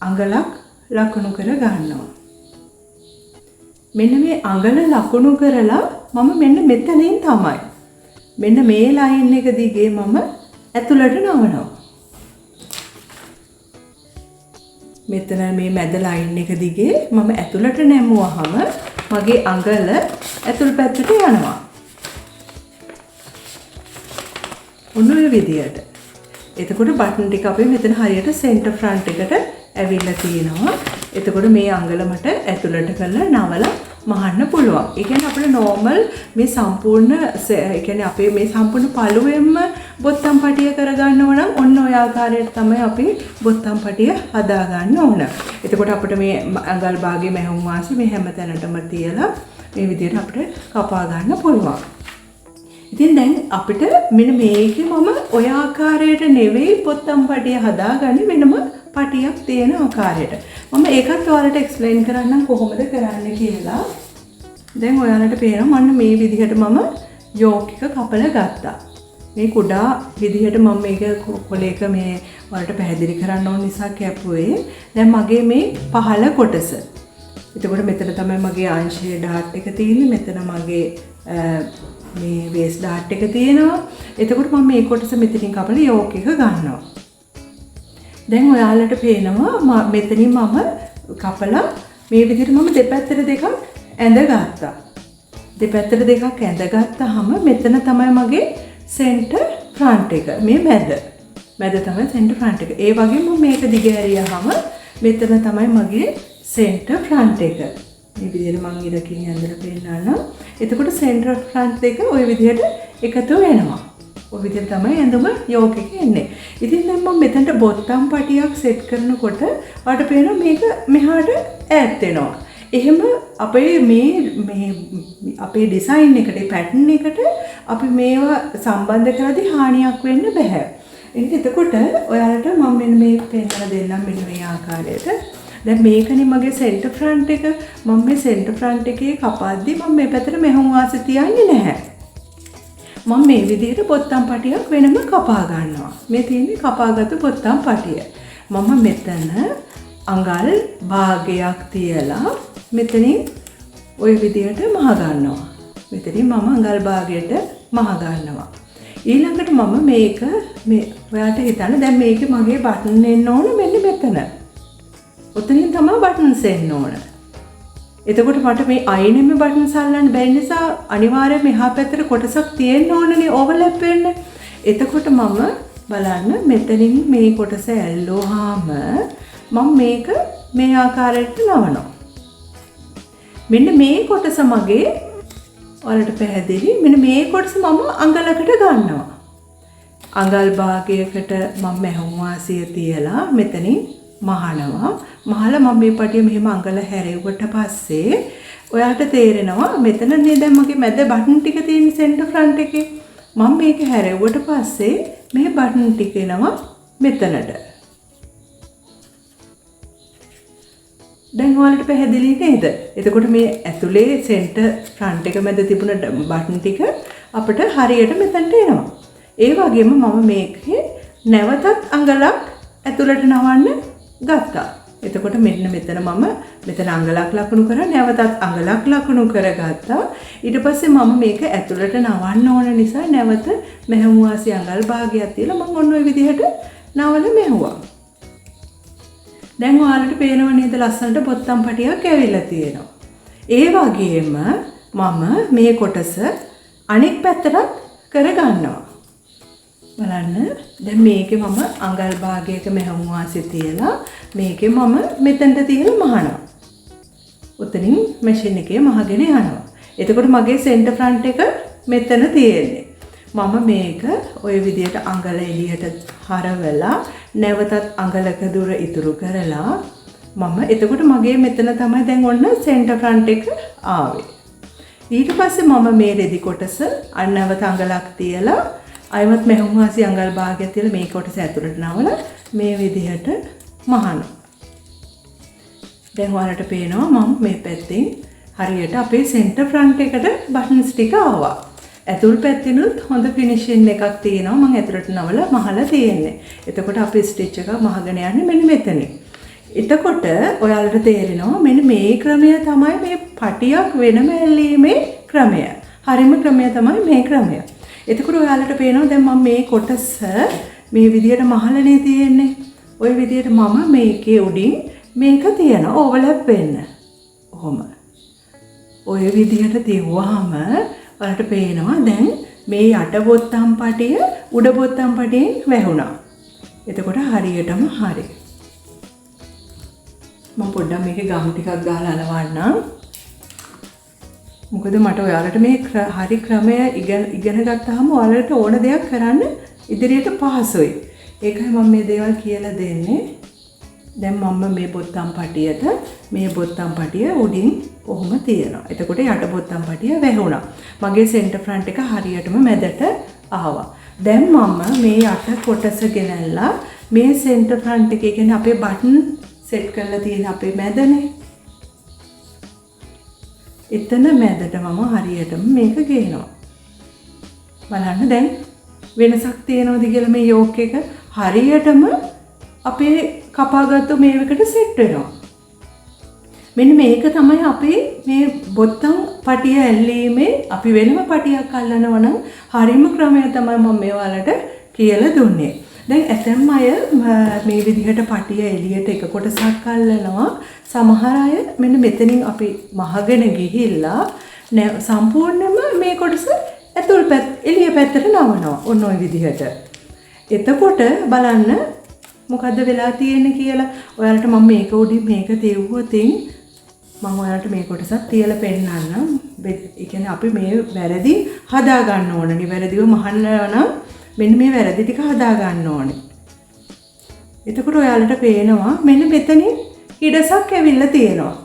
අඟලක් ලකුණු කර ගන්නවා. මෙන්න මේ අඟල ලකුණු කරලා මම මෙන්න මෙතනින් තමයි මෙන්න මේ ලයින් එක දිගේ මම ඇතුළට නවනවා. මෙතන මේ මැද ලයින් එක දිගේ මම ඇතුළට නැමුවාම මගේ අඟල ඇතුළ පැත්තට යනවා. ඔන්න ඔය විදියට. එතකොට බටන් ටික අපි මෙතන හරියට සෙන්ටර් ෆ්‍රන්ට් එකට ඇවිල්ලා තියෙනවා. එතකොට මේ අඟල මට ඇතුළට කරලා නවලා මහන්න පුළුවන්. ඒ කියන්නේ අපිට නෝමල් මේ සම්පූර්ණ ඒ කියන්නේ අපේ මේ සම්පූර්ණ පළුවෙන්ම බොත්තම් පටිය කරගන්නව නම් ඔන්න ඔය ආකාරයට තමයි අපි බොත්තම් පටිය හදා ගන්න ඕන. එතකොට අපිට මේ අඟල් භාගයේ මැහුම් වාසි මේ හැම තැනටම තියලා මේ විදිහට අපිට කපා ගන්න පුළුවන්. ඉතින් දැන් අපිට මෙන්න මේකේ මම ඔය ආකාරයට නෙවෙයි බොත්තම් පටිය හදාගන්නේ වෙනම පටියක් තියෙන ආකාරයට. මම ඒකත් ඔයාලට එක්ස්ප්ලেইন කරන්නම් කොහොමද කරන්න කියලා. දැන් ඔයාලට පේනවා මම මේ විදිහට මම යෝක් එක කපලා ගත්තා. මේ කුඩා විදිහට මම මේක කොලේක මේ ඔයාලට පැහැදිලි කරන්න ඕන නිසා කැපුවේ. දැන් මගේ මේ පහළ කොටස. එතකොට මෙතන තමයි මගේ අංශයේ ඩාට් එක තියෙන්නේ. මෙතන මගේ මේ බේස් ඩාට් එක තියෙනවා. එතකොට මම මේ කොටස මෙතනින් කපලා යෝක් එක ගන්නවා. දැන් ඔයාලට පේනවා මෙතනින් මම කපලා මේ විදිහට මම දෙපැත්තට දෙකක් ඇඳගත්තා. දෙපැත්තට දෙකක් ඇඳගත්තාම මෙතන තමයි මගේ සෙන්ටර් ෆ්‍රන්ට් එක. මේ මැද තමයි සෙන්ටර් ෆ්‍රන්ට් එක. ඒ වගේම මම මේක දිගහැරියාම මෙතන තමයි මගේ සෙන්ටර් ෆ්‍රන්ට් එක. මේ විදිහට මම ඉරකින් ඇඳලා පෙන්නන්නම්. එතකොට සෙන්ටර් ෆ්‍රන්ට් එක ওই විදිහට එකතු වෙනවා. ඔය විදිහට තමයි ඇඳුම යෝක් එක එන්නේ. ඉතින් දැන් මම මෙතනට බොත්තම් පටියක් සෙට් කරනකොට ඔයාලට පේනවා මේක මෙහාට ඈත් වෙනවා. එහෙම අපේ මේ අපේ ඩිසයින් එකට පැටර්න් එකට අපි මේවා සම්බන්ධ කරද්දී හානියක් වෙන්න බෑ. එතකොට ඔයාලට මම මෙන්න මේ පෙන්නලා දෙන්නම් මෙන්න මේ ආකාරයට. දැන් මේකනේ මගේ සෙන්ටර් ෆ්‍රන්ට් එක. මම මේ සෙන්ටර් ෆ්‍රන්ට් එකේ කපද්දී මම මේ පැත්තට මෙහුම් වාසි තියන්නේ නැහැ. මම මේ විදිහට බොත්තම් පටියක් වෙනම කපා ගන්නවා. මේ තියෙන්නේ කපාගත්තු බොත්තම් පටිය. මම මෙතන අඟල් භාගයක් තියලා මෙතනින් ওই විදිහට මහ ගන්නවා. මෙතනින් මම අඟල් භාගයට මහ ගන්නවා. ඊළඟට මම මේක මේ ඔයාලට හිතන්න දැන් මේකේ මගේ බටන් එන්න ඕන මෙන්න මෙතන. ඔතනින් තමයි බටන්ස් එන්න ඕන. එතකොට මට මේ අයිනෙම බටන්ස් අල්ලන්න බැරි නිසා අනිවාර්යයෙන් මෙහා පැත්තට කොටසක් තියෙන්න ඕනනේ ඕවර්ලැප් වෙන්න. එතකොට මම බලන්න මෙතනින් මේ කොටස ඇල්ලුවාම මම මේක මේ ආකාරයට නවනවා. මෙන්න මේ කොටස මගේ ඔයාලට පැහැදිලි. මෙන්න මේ කොටස මම අඟලකට ගන්නවා. අඟල් භාගයකට මම මැහුම් වාසිය තියලා මෙතනින් මහනවා. මහලා මම මේ පටිය මෙහෙම අඟල හැරෙව්වට පස්සේ ඔයාලට තේරෙනවා මෙතනනේ දැන් මගේ මැද බටන් ටික තියෙන සෙන්ටර් ෆ්‍රන්ට් එකේ. මම මේක හැරෙව්වට පස්සේ මේ බටන් ටික එනවා මෙතනට. දැන් ඔයාලට පැහැදිලි නේද? එතකොට මේ ඇතුලේ සෙන්ටර් ෆ්‍රන්ට් එක මැද තිබුණ බටන් ටික අපිට හරියට මෙතනට එනවා. ඒ වගේම මම මේකේ නැවතත් අඟලක් ඇතුලට නවන්න ගත්තා. එතකොට මෙන්න මෙතන මම මෙතන අඟලක් ලකුණු කරා නැවතත් අඟලක් ලකුණු කරගත්තා. ඊට පස්සේ මම මේක ඇතුළට නවන්න ඕන නිසා නැවත මෙහෙම වාසි අඟල් භාගයක් තියලා මම ඔන්න ඔය විදිහට නවල මෙහුවා. දැන් ඔයාලට පේනව නේද ලස්සනට බොත්තම් පටියක් ඇවිල්ලා තියෙනවා. ඒ වගේම මම මේ කොටස අනෙක් පැත්තට කරගන්නවා. බලන්න දැන් මේකේ මම අඟල් භාගයක මෙහෙම වාසි තියලා මේකේ මම මෙතනට තියලා මහනවා. උතනින් මැෂින් එකේ මහගෙන යනවා. එතකොට මගේ සෙන්ටර් ෆ්‍රන්ට් එක මෙතන තියෙන්නේ. මම මේක ওই විදියට අඟල එළියට හරවලා නැවතත් අඟලක දුර ඉතුරු කරලා මම එතකොට මගේ මෙතන තමයි දැන් ඔන්න සෙන්ටර් ෆ්‍රන්ට් එක ආවේ. ඊට පස්සේ මම මේ රෙදි කොටස අන්නවත අඟලක් තියලා අයමත් මෙහුම් වාසි අඟල් භාගයක් තියලා මේ කොටස ඇතුළට නවලා මේ විදිහට මහනවා. දැන් ඔයාලට පේනවා මම මේ පැත්තෙන් හරියට අපේ සෙන්ටර් ෆ්‍රන්ට් එකට බටන්ස් ටික ආවා. ඇතුල් පැත්තෙනුත් හොඳ ෆිනිෂින් එකක් තියෙනවා. මම ඇතුළට නවලා මහලා තියෙන්නේ. එතකොට අපේ ස්ටිච් එක මහගෙන යන්නේ මෙන්න මෙතනින්. එතකොට ඔයාලට තේරෙනවා මෙන්න මේ ක්‍රමය තමයි මේ පටියක් වෙනම ඇල්ලීමේ ක්‍රමය. හරිම ක්‍රමය තමයි මේ ක්‍රමය. එතකොට ඔයාලට පේනවා දැන් මම මේ කොටස මේ විදියට මහලනේ තියෙන්නේ. ওই විදියට මම මේකේ උඩින් මේක තියනවා ඕවර්ලැප් වෙන්න. ඔහොම. ඔය විදියට තියුවාම ඔයාලට පේනවා දැන් මේ යට බොත්තම් පටිය උඩ බොත්තම් පටියෙන් වැහුණා. එතකොට හරියටම හරි. මම පොඩ්ඩක් මේකේ ගම් ටිකක් ගහලා අලවන්නම්. මොකද මට ඔයාලට මේ හරි ක්‍රමය ඉගෙන ගත්තාම ඔයාලට ඕන දෙයක් කරන්න ඉදිරියට පහසුයි. ඒකයි මම මේ දේවල් කියලා දෙන්නේ. දැන් මම මේ බොත්තම් පටියට මේ බොත්තම් පටිය උඩින් කොහොම තියනවා. එතකොට යට බොත්තම් පටිය වැහුණා. මගේ සෙන්ටර් ෆ්‍රන්ට් එක හරියටම මැදට ආවා. දැන් මම මේ යට කොටස ගෙනල්ලා මේ සෙන්ටර් ෆ්‍රන්ට් එකේ කියන්නේ අපේ බටන් සෙට් කරලා තියෙන අපේ මැදනේ. එතන මැදට මම හරියටම මේක ගේනවා. බලන්න දැන් වෙනසක් තියෙනවද කියලා මේ යෝක් එක හරියටම අපේ කපාගත්තු මේවකට සෙට් වෙනවා. මෙන්න මේක තමයි අපේ මේ බොත්තම් පටිය ඇල්ලීමේ අපි වෙනම පටියක් අල්ලනවා නම් හරිම ක්‍රමය තමයි මම මේ ඔයාලට කියලා දුන්නේ. දැන් ඇතැම් අය මේ විදිහට පටිය එළියට එක කොටසක් අල්ලනවා. සමහර අය මෙන්න මෙතනින් අපි මහගෙන ගිහිල්ලා සම්පූර්ණයෙන්ම මේ කොටස ඇතුල් පැත්ත එළිය පැත්තට නවනවා. ඔන්න ඔය විදිහට. එතකොට බලන්න මොකද්ද වෙලා තියෙන්නේ කියලා. ඔයාලට මම මේක උඩින් මේක තෙව්වොතින් මම ඔයාලට මේ කොටසක් තියලා පෙන්නන්නම්. ඒ කියන්නේ අපි මේ වැරදි හදා ගන්න ඕනේ. නිවැරදිව මහනවා නම් මෙන්න මේ වැරදි ටික හදා ගන්න ඕනේ. එතකොට ඔයාලට පේනවා මෙන්න මෙතනින් හිඩසක් ඇවිල්ලා තියෙනවා.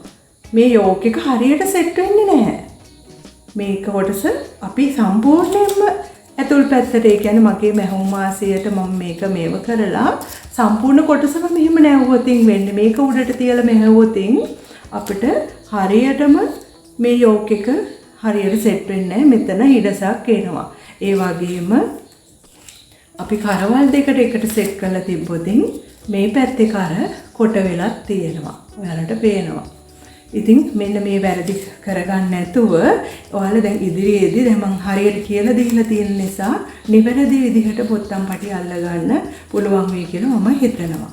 මේ යෝක් එක හරියට සෙට් වෙන්නේ නැහැ. මේක කොටස අපි සම්පූර්ණයෙන්ම ඇතුල් පැත්තට ඒ කියන්නේ මගේ මැහුම් වාසියට මම මේක මේව කරලා සම්පූර්ණ කොටසම මෙහෙම නැවුවොතින් වෙන්නේ. මේක උඩට තියලා මෙහෙවුවොතින් අපිට හරියටම මේ යෝක් එක හරියට සෙට් වෙන්නේ නැහැ. මෙතන හිඩසක් එනවා. ඒ වගේම අපි කරවල් දෙකට එකට සෙට් කරලා තිබ්බොතින් මේ පැත්තේ කර කොට වෙලක් තියෙනවා. ඔයාලට පේනවා. ඉතින් මෙන්න මේ වැරදි කරගන්න නැතුව ඔයාලා දැන් ඉදිරියේදී දැන් මම හරියට කියලා දීලා තියෙන නිසා නිවැරදි විදිහට බොත්තම් පටි අල්ල ගන්න පුළුවන් වෙයි කියලා මම හිතනවා.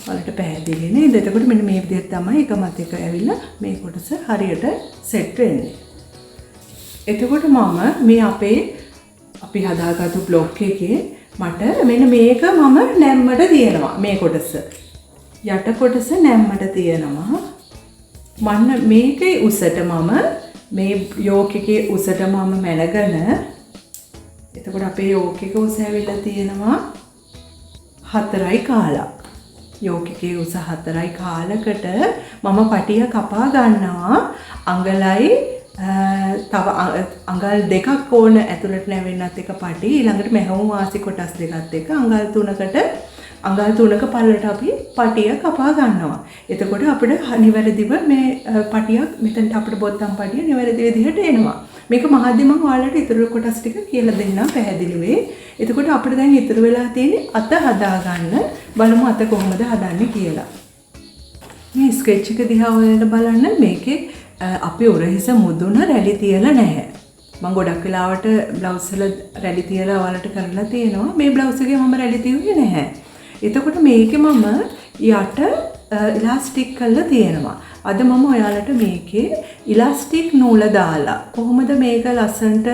ඔයාලට පැහැදිලි නේද? එතකොට මෙන්න මේ විදිහට තමයි එක මත එක ඇවිල්ලා මේ කොටස හරියට සෙට් වෙන්නේ. එතකොට මම මේ අපි හදාගත්තු බ්ලොක් එකේ මට මෙන්න මේක මම නැම්මට තියනවා මේ කොටස. යට කොටස නැම්මට තියනවා. මන්න මේකේ උසට මම මේ යෝක් එකේ උසට මම මැනගෙන එතකොට අපේ යෝක් එක උස ඇවිල්ලා තියෙනවා 4යි කාලක්. යෝක් එකේ උස 4යි කාලකට මම පටිය කපා ගන්නවා අඟලයි තව අඟල් දෙකක් ඕන ඇතුළට නැවෙන්නත් එක පටි ඊළඟට මැහුම් වාසි කොටස් දෙකත් එක අඟල් 3ක පල්ලට අපි පටිය කපා ගන්නවා. එතකොට අපිට නිවැරදිව මේ පටියක් මෙතනට අපිට බොත්තම් පටිය නිවැරදි විදිහට එනවා. මේක මහද්දි මම ඔයාලට ඉතුරු කොටස් ටික කියලා දෙන්නම් පැහැදිලි වෙයි. එතකොට අපිට දැන් ඉතුරු වෙලා තියෙන්නේ අත හදා ගන්න. බලමු අත කොහොමද හදන්නේ කියලා. මේ ස්කෙච් එක දිහා ඔයාලට බලන්න මේකේ අපි උරහිස මුදුන රැලි තියලා නැහැ. මම ගොඩක් වෙලාවට බ්ලවුස් වල රැලි තියලා ඔයාලට කරලා තියෙනවා. මේ බ්ලවුස් එකේ මම රැලි තියුවේ නැහැ. එතකොට මේකේ මම යට ඉලාස්ටික් කරලා තියෙනවා. අද මම ඔයාලට මේකේ ඉලාස්ටික් නූල දාලා කොහොමද මේක ලස්සනට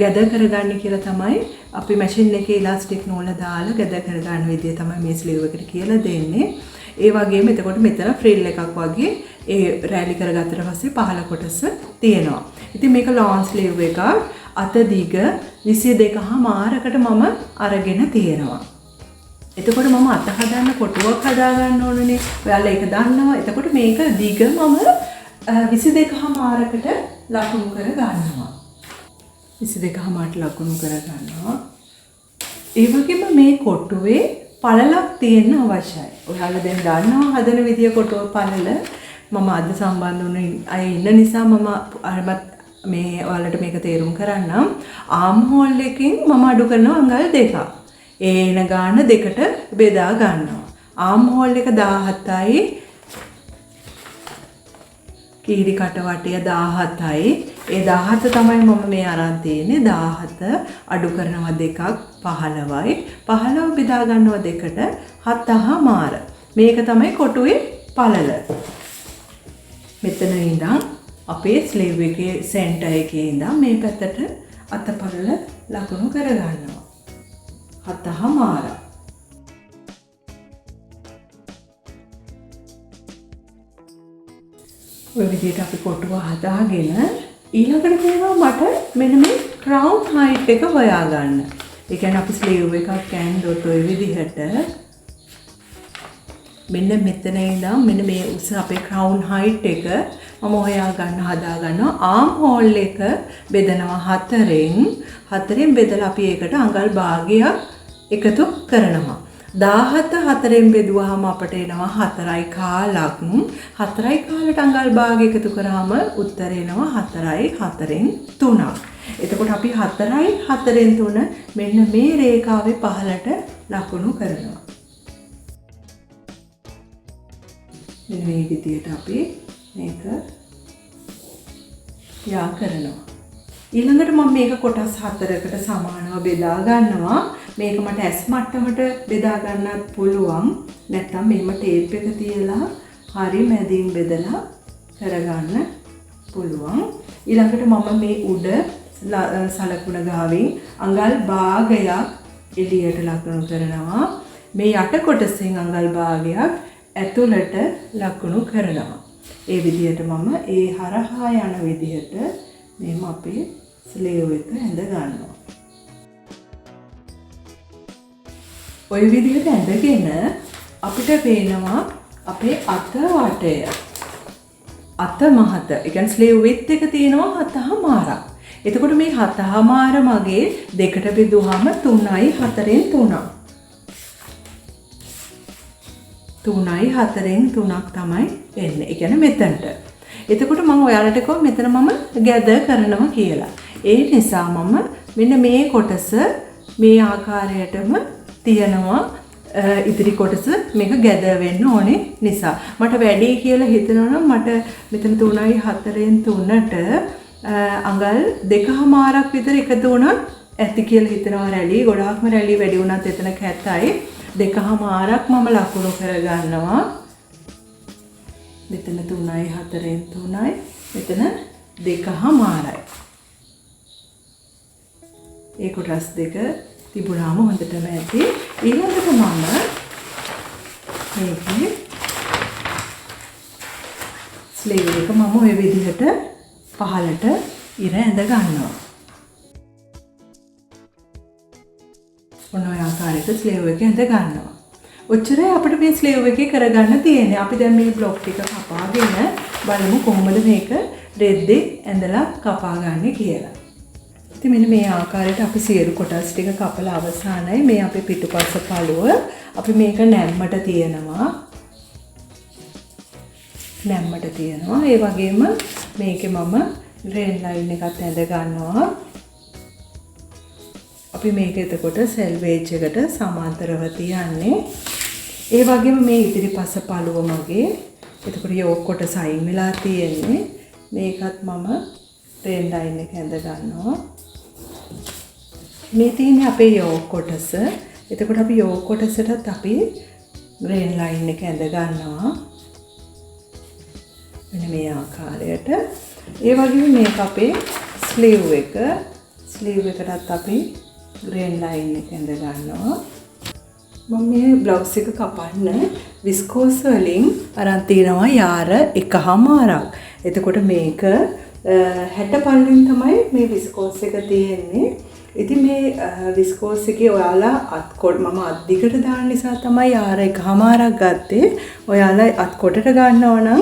ගැද කරගන්නේ කියලා තමයි අපි මැෂින් එකේ ඉලාස්ටික් නූල දාලා ගැද කරගන්න විදිය තමයි මේ ස්ලීව් එකට කියලා දෙන්නේ. ඒ වගේම එතකොට මෙතන ෆ්‍රිල් එකක් වගේ ඒ රැලි කරගත්තට පස්සේ පහළ කොටස තියෙනවා. ඉතින් මේක ලොන් ස්ලීව් එකක්. අත දිග 22.5කට මම අරගෙන තියෙනවා. එතකොට මම අත හදන්න කොටුවක් හදා ගන්න ඕනනේ. ඔයාලා ඒක දන්නවා. එතකොට මේක දිග මම 22.5කට ලකුණු කර ගන්නවා. 22.5ට ලකුණු කර ගන්නවා. ඒ වගේම මේ කොටුවේ පළලක් තියෙන්න අවශ්‍යයි. ඔයාලා දැන් දන්නවා හදන විදිය කොටුව පළල. මම අද සම්බන්ධ වුණ අය ඉන්න නිසා මම මේ ඔයාලට මේක තේරුම් කරන්නම්. ආම් හෝල් එකකින් මම අඩු කරනවා අඟල් 2ක්. ඒන ගාන දෙකට බෙදා ගන්නවා. ආම් හෝල් එක 17යි. කීරි කට වටය 17යි. ඒ 17 තමයි මම මේ අරන් තියෙන්නේ. 17 අඩු කරනවා 2ක් 15යි. 15 බෙදා ගන්නවා දෙකට 7.5. මේක තමයි කොටුවේ පළල. මෙතන ඉඳන් අපේ ස්ලීව් එකේ සෙන්ටර් එකේ ඉඳන් මේ පැත්තට අතපළල ලකුණු කර ගන්නවා. 7.5. ඔය විදිහට අපි කොටුව හදාගෙන ඊළඟට කියනවා මට මෙන්න මේ ක්‍රවුන් හයිට් එක හොයාගන්න. ඒ කියන්නේ අපි ස්ලීව් එකක් කෑන්ඩොත් ඔය විදිහට මෙන්න මෙතන ඉඳන් මෙන්න මේ උස අපේ ක්‍රවුන් හයිට් එක මම හොයා ගන්න හදා ගන්නවා. ආම් හෝල් එක බෙදනවා 4න් බෙදලා අපි ඒකට අඟල් භාගයක් එකතු කරනවා. 17 4න් බෙදුවාම අපට එනවා 4යි කාලක්. 4යි කාලට අඟල් භාගය එකතු කරාම උත්තර එනවා 4යි 4න් 3ක්. එතකොට අපි 4යි 4න් 3 මෙන්න මේ රේඛාවේ පහළට ලකුණු කරනවා. මෙන්න මේ විදිහට අපි මේක යා කරනවා. ඊළඟට මම මේක කොටස් 4කට සමානව බෙදා ගන්නවා. මේක මට ඇස් මට්ටමට බෙදා ගන්නත් පුළුවන්. නැත්නම් මෙහෙම ටේප් එක තියලා හරි මැදින් බෙදලා කරගන්න පුළුවන්. ඊළඟට මම මේ උඩ සලකුණ ගාවින් අඟල් භාගයක් එළියට ලකුණු කරනවා. මේ යට කොටසෙන් අඟල් භාගයක් ඇතුළට ලකුණු කරනවා. ඒ විදිහට මම ඒ හරහා යන විදිහට මෙහෙම අපේ ස්ලීව් එක ඇඳ ගන්නවා. ඔය විදිහට ඇඳගෙන අපිට පේනවා අපේ අත වටය. අත මහත. ඒ කියන්නේ ස්ලීව් විත් එක තියෙනවා 7.5ක්. එතකොට මේ 7.5 මගේ දෙකට බෙදුවාම 3යි 4න් 3ක්. 3යි 4න් 3ක් තමයි එන්නේ. ඒ කියන්නේ මෙතනට. එතකොට මම ඔයාලට කිව්වා මෙතන මම ගැද කරනවා කියලා. ඒ නිසා මම මෙන්න මේ කොටස මේ ආකාරයටම තියනවා. ඉදිරි කොටස මේක ගැද වෙන්න ඕනේ නිසා. මට වැඩි කියලා හිතනවා නම් මට මෙතන 3යි 4න් 3ට අඟල් 2.5ක් විතර එකතු වුණා ඇති කියලා හිතනවා රැලි. ගොඩාක්ම රැලි වැඩි වුණත් එතන කැතයි. 2.5ක් මම ලකුණු කරගන්නවා. මෙතන 3යි 4න් 3යි මෙතන 2.5යි. ඒ කොටස් දෙක තිබුණාම හොඳටම ඇති. ඊළඟට මම මේකේ ස්ලීව් එක මම ඔය විදිහට පහළට ඉර ඇඳ ගන්නවා. ඔන්න ඔය ආකාරයට ස්ලීව් එක ඇඳ ගන්නවා. ඔච්චරයි අපිට මේ ස්ලීව් එකේ කරගන්න තියෙන්නේ. අපි දැන් මේ බ්ලොක් ටික කපාගෙන බලමු කොහොමද මේක රෙද්දේ ඇඳලා කපාගන්නේ කියලා. ඉතින් මෙන්න මේ ආකාරයට අපි සියලු කොටස් ටික කපලා අවසానයි. මේ අපේ පිටුපස්ස පළුව අපි මේක නැම්මට තියනවා. ඒ වගේම මේකේ මම ග්‍රේන් ලයින් එකත් ඇඳ ගන්නවා. අපි මේක එතකොට සෙල්වේජ් එකට සමාන්තරව තියන්නේ. ඒ වගේම මේ ඉදිරිපස පළුව මගේ එතකොට යෝක් කොටස අයින් වෙලා තියෙන්නේ. මේකත් මම ග්‍රේන් ලයින් එක ඇඳ ගන්නවා. මේ තියෙන්නේ අපේ යෝක් කොටස. එතකොට අපි යෝක් කොටසටත් අපි ග්‍රේන් ලයින් එක ඇඳ ගන්නවා. මෙන්න මේ ආකාරයට. ඒ වගේම මේක අපේ ස්ලීව් එකටත් අපි ග්‍රේන් ලයින් එක ඇඳ ගන්නවා. මම මේ බ්ලවුස් එක කපන්න විස්කෝස් වලින් අරන් තියනවා යාර 1.5ක්. එතකොට මේක 60 පල්ලෙන් තමයි මේ විස්කෝස් එක තියෙන්නේ. ඉතින් මේ විස්කෝස් එකේ ඔයාලා අත්කොට මම අත් දිගට දාන නිසා තමයි යාර එකමාරක් ගත්තේ. ඔයාලා අත් කොටට ගන්නවා නම්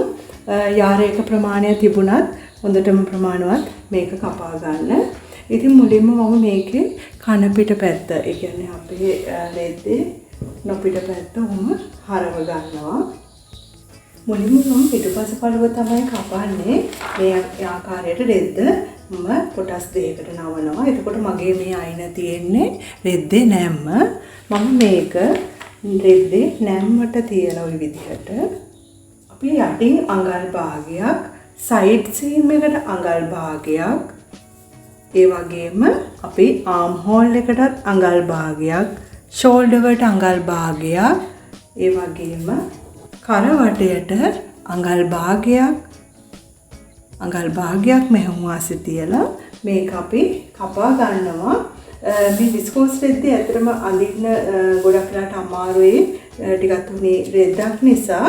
යාර එක ප්‍රමාණය තිබුණත් හොඳටම ප්‍රමාණවත් මේක කපා ගන්න. ඉතින් මුලින්ම මම මේකේ කන පිට පැත්ත, ඒ කියන්නේ අපේ රෙද්දේ නොපිට පැත්ත උම හරව ගන්නවා. මුලින්ම මම පිටුපස පළුව තමයි කපන්නේ. මේ ආකාරයට රෙද්ද මම කොටස් දෙකකට නවනවා. එතකොට මගේ මේ අයින තියෙන්නේ රෙද්දේ නැම්ම. මම මේක රෙද්දේ නැම්මට තියන ওই විදිහට අපි යටින් අඟල් භාගයක්, සයිඩ් සීම් එකට අඟල් භාගයක්, ඒ වගේම අපි ආම් හෝල් එකටත් අඟල් භාගයක්, ෂෝල්ඩර් වලට අඟල් භාගයක්, ඒ වගේම කරවටයට අඟල් භාගයක් මෙහෙම වාසිය තියලා මේක අපි කපා ගන්නවා. මේ විස්කෝස් රෙද්දේ ඇත්තටම අඳින්න ගොඩක් වෙලාට අමාරුයි. ටිකක් තුනේ රෙද්දක් නිසා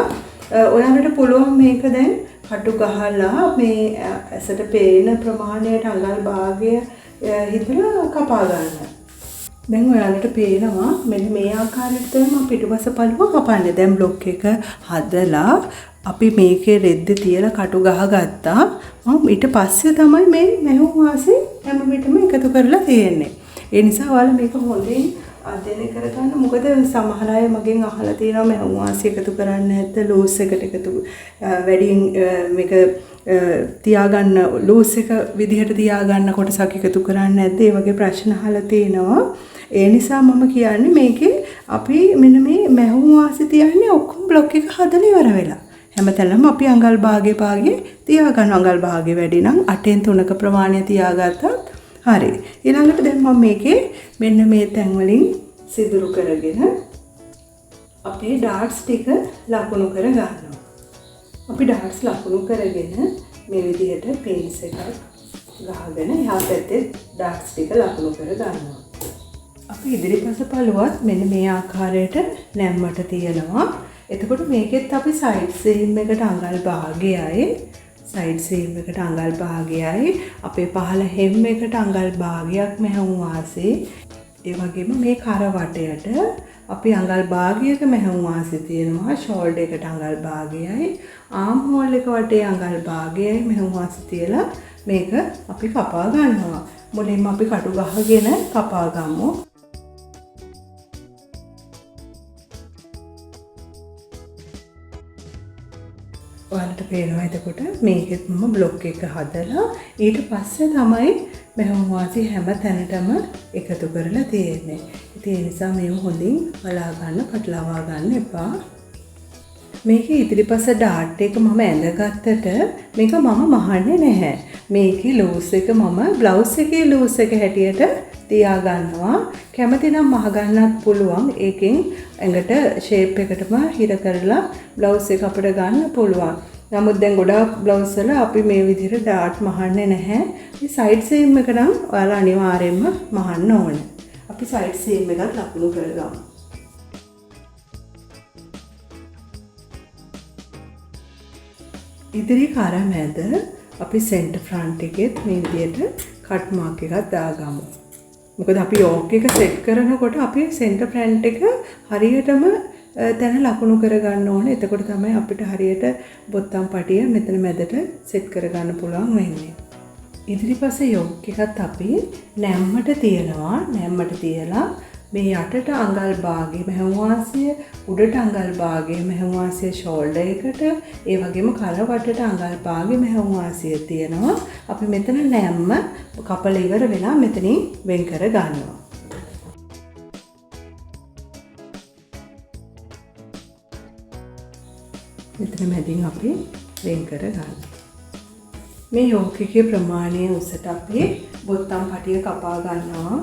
ඔයාලට පුළුවන් මේක දැන් කටු ගහලා මේ ඇසට පේන ප්‍රමාණයට අඟල් භාගය හිතලා කපා ගන්න. දැන් ඔයාලට පේනවා මෙන්න මේ ආකාරයට තමයි මම පිටුපස පළුව කපන්නේ. දැන් බ්ලොක් එක හදලා අපි මේකේ රෙද්ද තියලා කටු ගහගත්තා. මම ඊට පස්සේ තමයි මේ මෙහුම් වාසේ හැම විටම එකතු කරලා තියෙන්නේ. ඒ නිසා ඔයාලා මේක හොඳින් අධ්‍යයනය කරගන්න. මොකද සමහර අය මගෙන් අහලා තියෙනවා මෙහුම් වාසේ එකතු කරන්න නැත්නම් ලූස් එකට එකතු වැඩියෙන් මේක තියාගන්න ලූස් එක විදිහට තියාගන්න කොටසක් එකතු කරන්නේ නැද්ද? ඒ වගේ ප්‍රශ්න අහලා තියෙනවා. ඒ නිසා මම කියන්නේ මේකේ අපි මෙන්න මේ මැහුම් වාසි තියන්නේ ඔක්කොම බ්ලොක් එක හදලා ඉවර වෙලා. හැමතැනම අපි අඟල් භාගේ තියාගන්න. අඟල් භාගේ වැඩි නම් 8න් 3ක ප්‍රමාණය තියාගත්තත් හරි. ඊළඟට දැන් මම මේකේ මෙන්න මේ තැන් වලින් සිදුරු කරගෙන අපේ ඩාට්ස් ටික ලකුණු කර ගන්නවා. අපි ඩාට්ස් ලකුණු කරගෙන මේ විදිහට පේන්ස් එකක් ගහගෙන එහා පැත්තේ ඩාට්ස් ටික ලකුණු කර ගන්නවා. අපි ඉදිරිපස පළුවත් මෙන්න මේ ආකාරයට නැම්මට තියනවා. එතකොට මේකෙත් අපි සයිඩ් සීම් එකට අඟල් භාගයයි, සයිඩ් සීම් එකට අඟල් භාගයයි, අපේ පහළ හෙම් එකට අඟල් භාගයක් මෙහුම් වාසේ, ඒ වගේම මේ කරවටයට අපි අඟල් භාගයක මෙහුම් වාසේ තියෙනවා, ෂෝල්ඩර් එකට අඟල් භාගයයි, ආම් හෝල් එක වටේ අඟල් භාගයයි මෙහුම් වාසේ තියලා මේක අපි කපා ගන්නවා. මුලින්ම අපි කටු ගහගෙන කපා ගමු. ඔයාලට පේනවා එතකොට මේකෙත් මම බ්ලොක් එක හදලා ඊට පස්සේ තමයි මෙහෙම වාසි හැම තැනටම එකතු කරලා තියෙන්නේ. ඉතින් ඒ නිසා මේව හොඳින් බලා ගන්න, පටලවා ගන්න එපා. මේකේ ඉදිරිපස ඩාට් එක මම ඇඳගත්තට මේක මම මහන්නේ නැහැ. මේකේ ලූස් එක මම බ්ලවුස් එකේ ලූස් එක හැටියට තියා ගන්නවා. කැමති නම් මහ ගන්නත් පුළුවන්. ඒකෙන් ඇඟට ෂේප් එකටම හිර කරලා බ්ලවුස් එක අපිට ගන්න පුළුවන්. නමුත් දැන් ගොඩාක් බ්ලවුස් වල අපි මේ විදිහට ඩාට් මහන්නේ නැහැ. මේ සයිඩ් සීම් එක නම් ඔයාලා අනිවාර්යයෙන්ම මහන්න ඕනේ. අපි සයිඩ් සීම් එකත් ලකුණු කරගමු. ඉදිරි කර මැද අපි සෙන්ටර් ෆ්‍රන්ට් එකෙත් මේ විදිහට කට් මාක් එකක් දාගමු. මොකද අපි යෝක් එක සෙට් කරනකොට අපි සෙන්ටර් ෆ්‍රන්ට් එක හරියටම තැන ලකුණු කරගන්න ඕනේ. එතකොට තමයි අපිට හරියට බොත්තම් පටිය මෙතන මැදට සෙට් කරගන්න පුළුවන් වෙන්නේ. ඉදිරිපස යෝක් එකත් අපි නැම්මට තියනවා. නැම්මට තියලා මේ යටට අඟල් භාගය මෙහෙම වාසිය, උඩට අඟල් භාගය මෙහෙම වාසිය ෂෝල්ඩර් එකට, ඒ වගේම කරවටට අඟල් භාගය මෙහෙම වාසිය තියෙනවා. අපි මෙතන නැම්ම කපල ඉවර වෙලා මෙතනින් වෙන් කර ගන්නවා. මෙතන මැදින් අපි වෙන් කර ගන්නවා. මේ යෝක් එකේ ප්‍රමාණය උසට අපි බොත්තම් පටිය කපා ගන්නවා.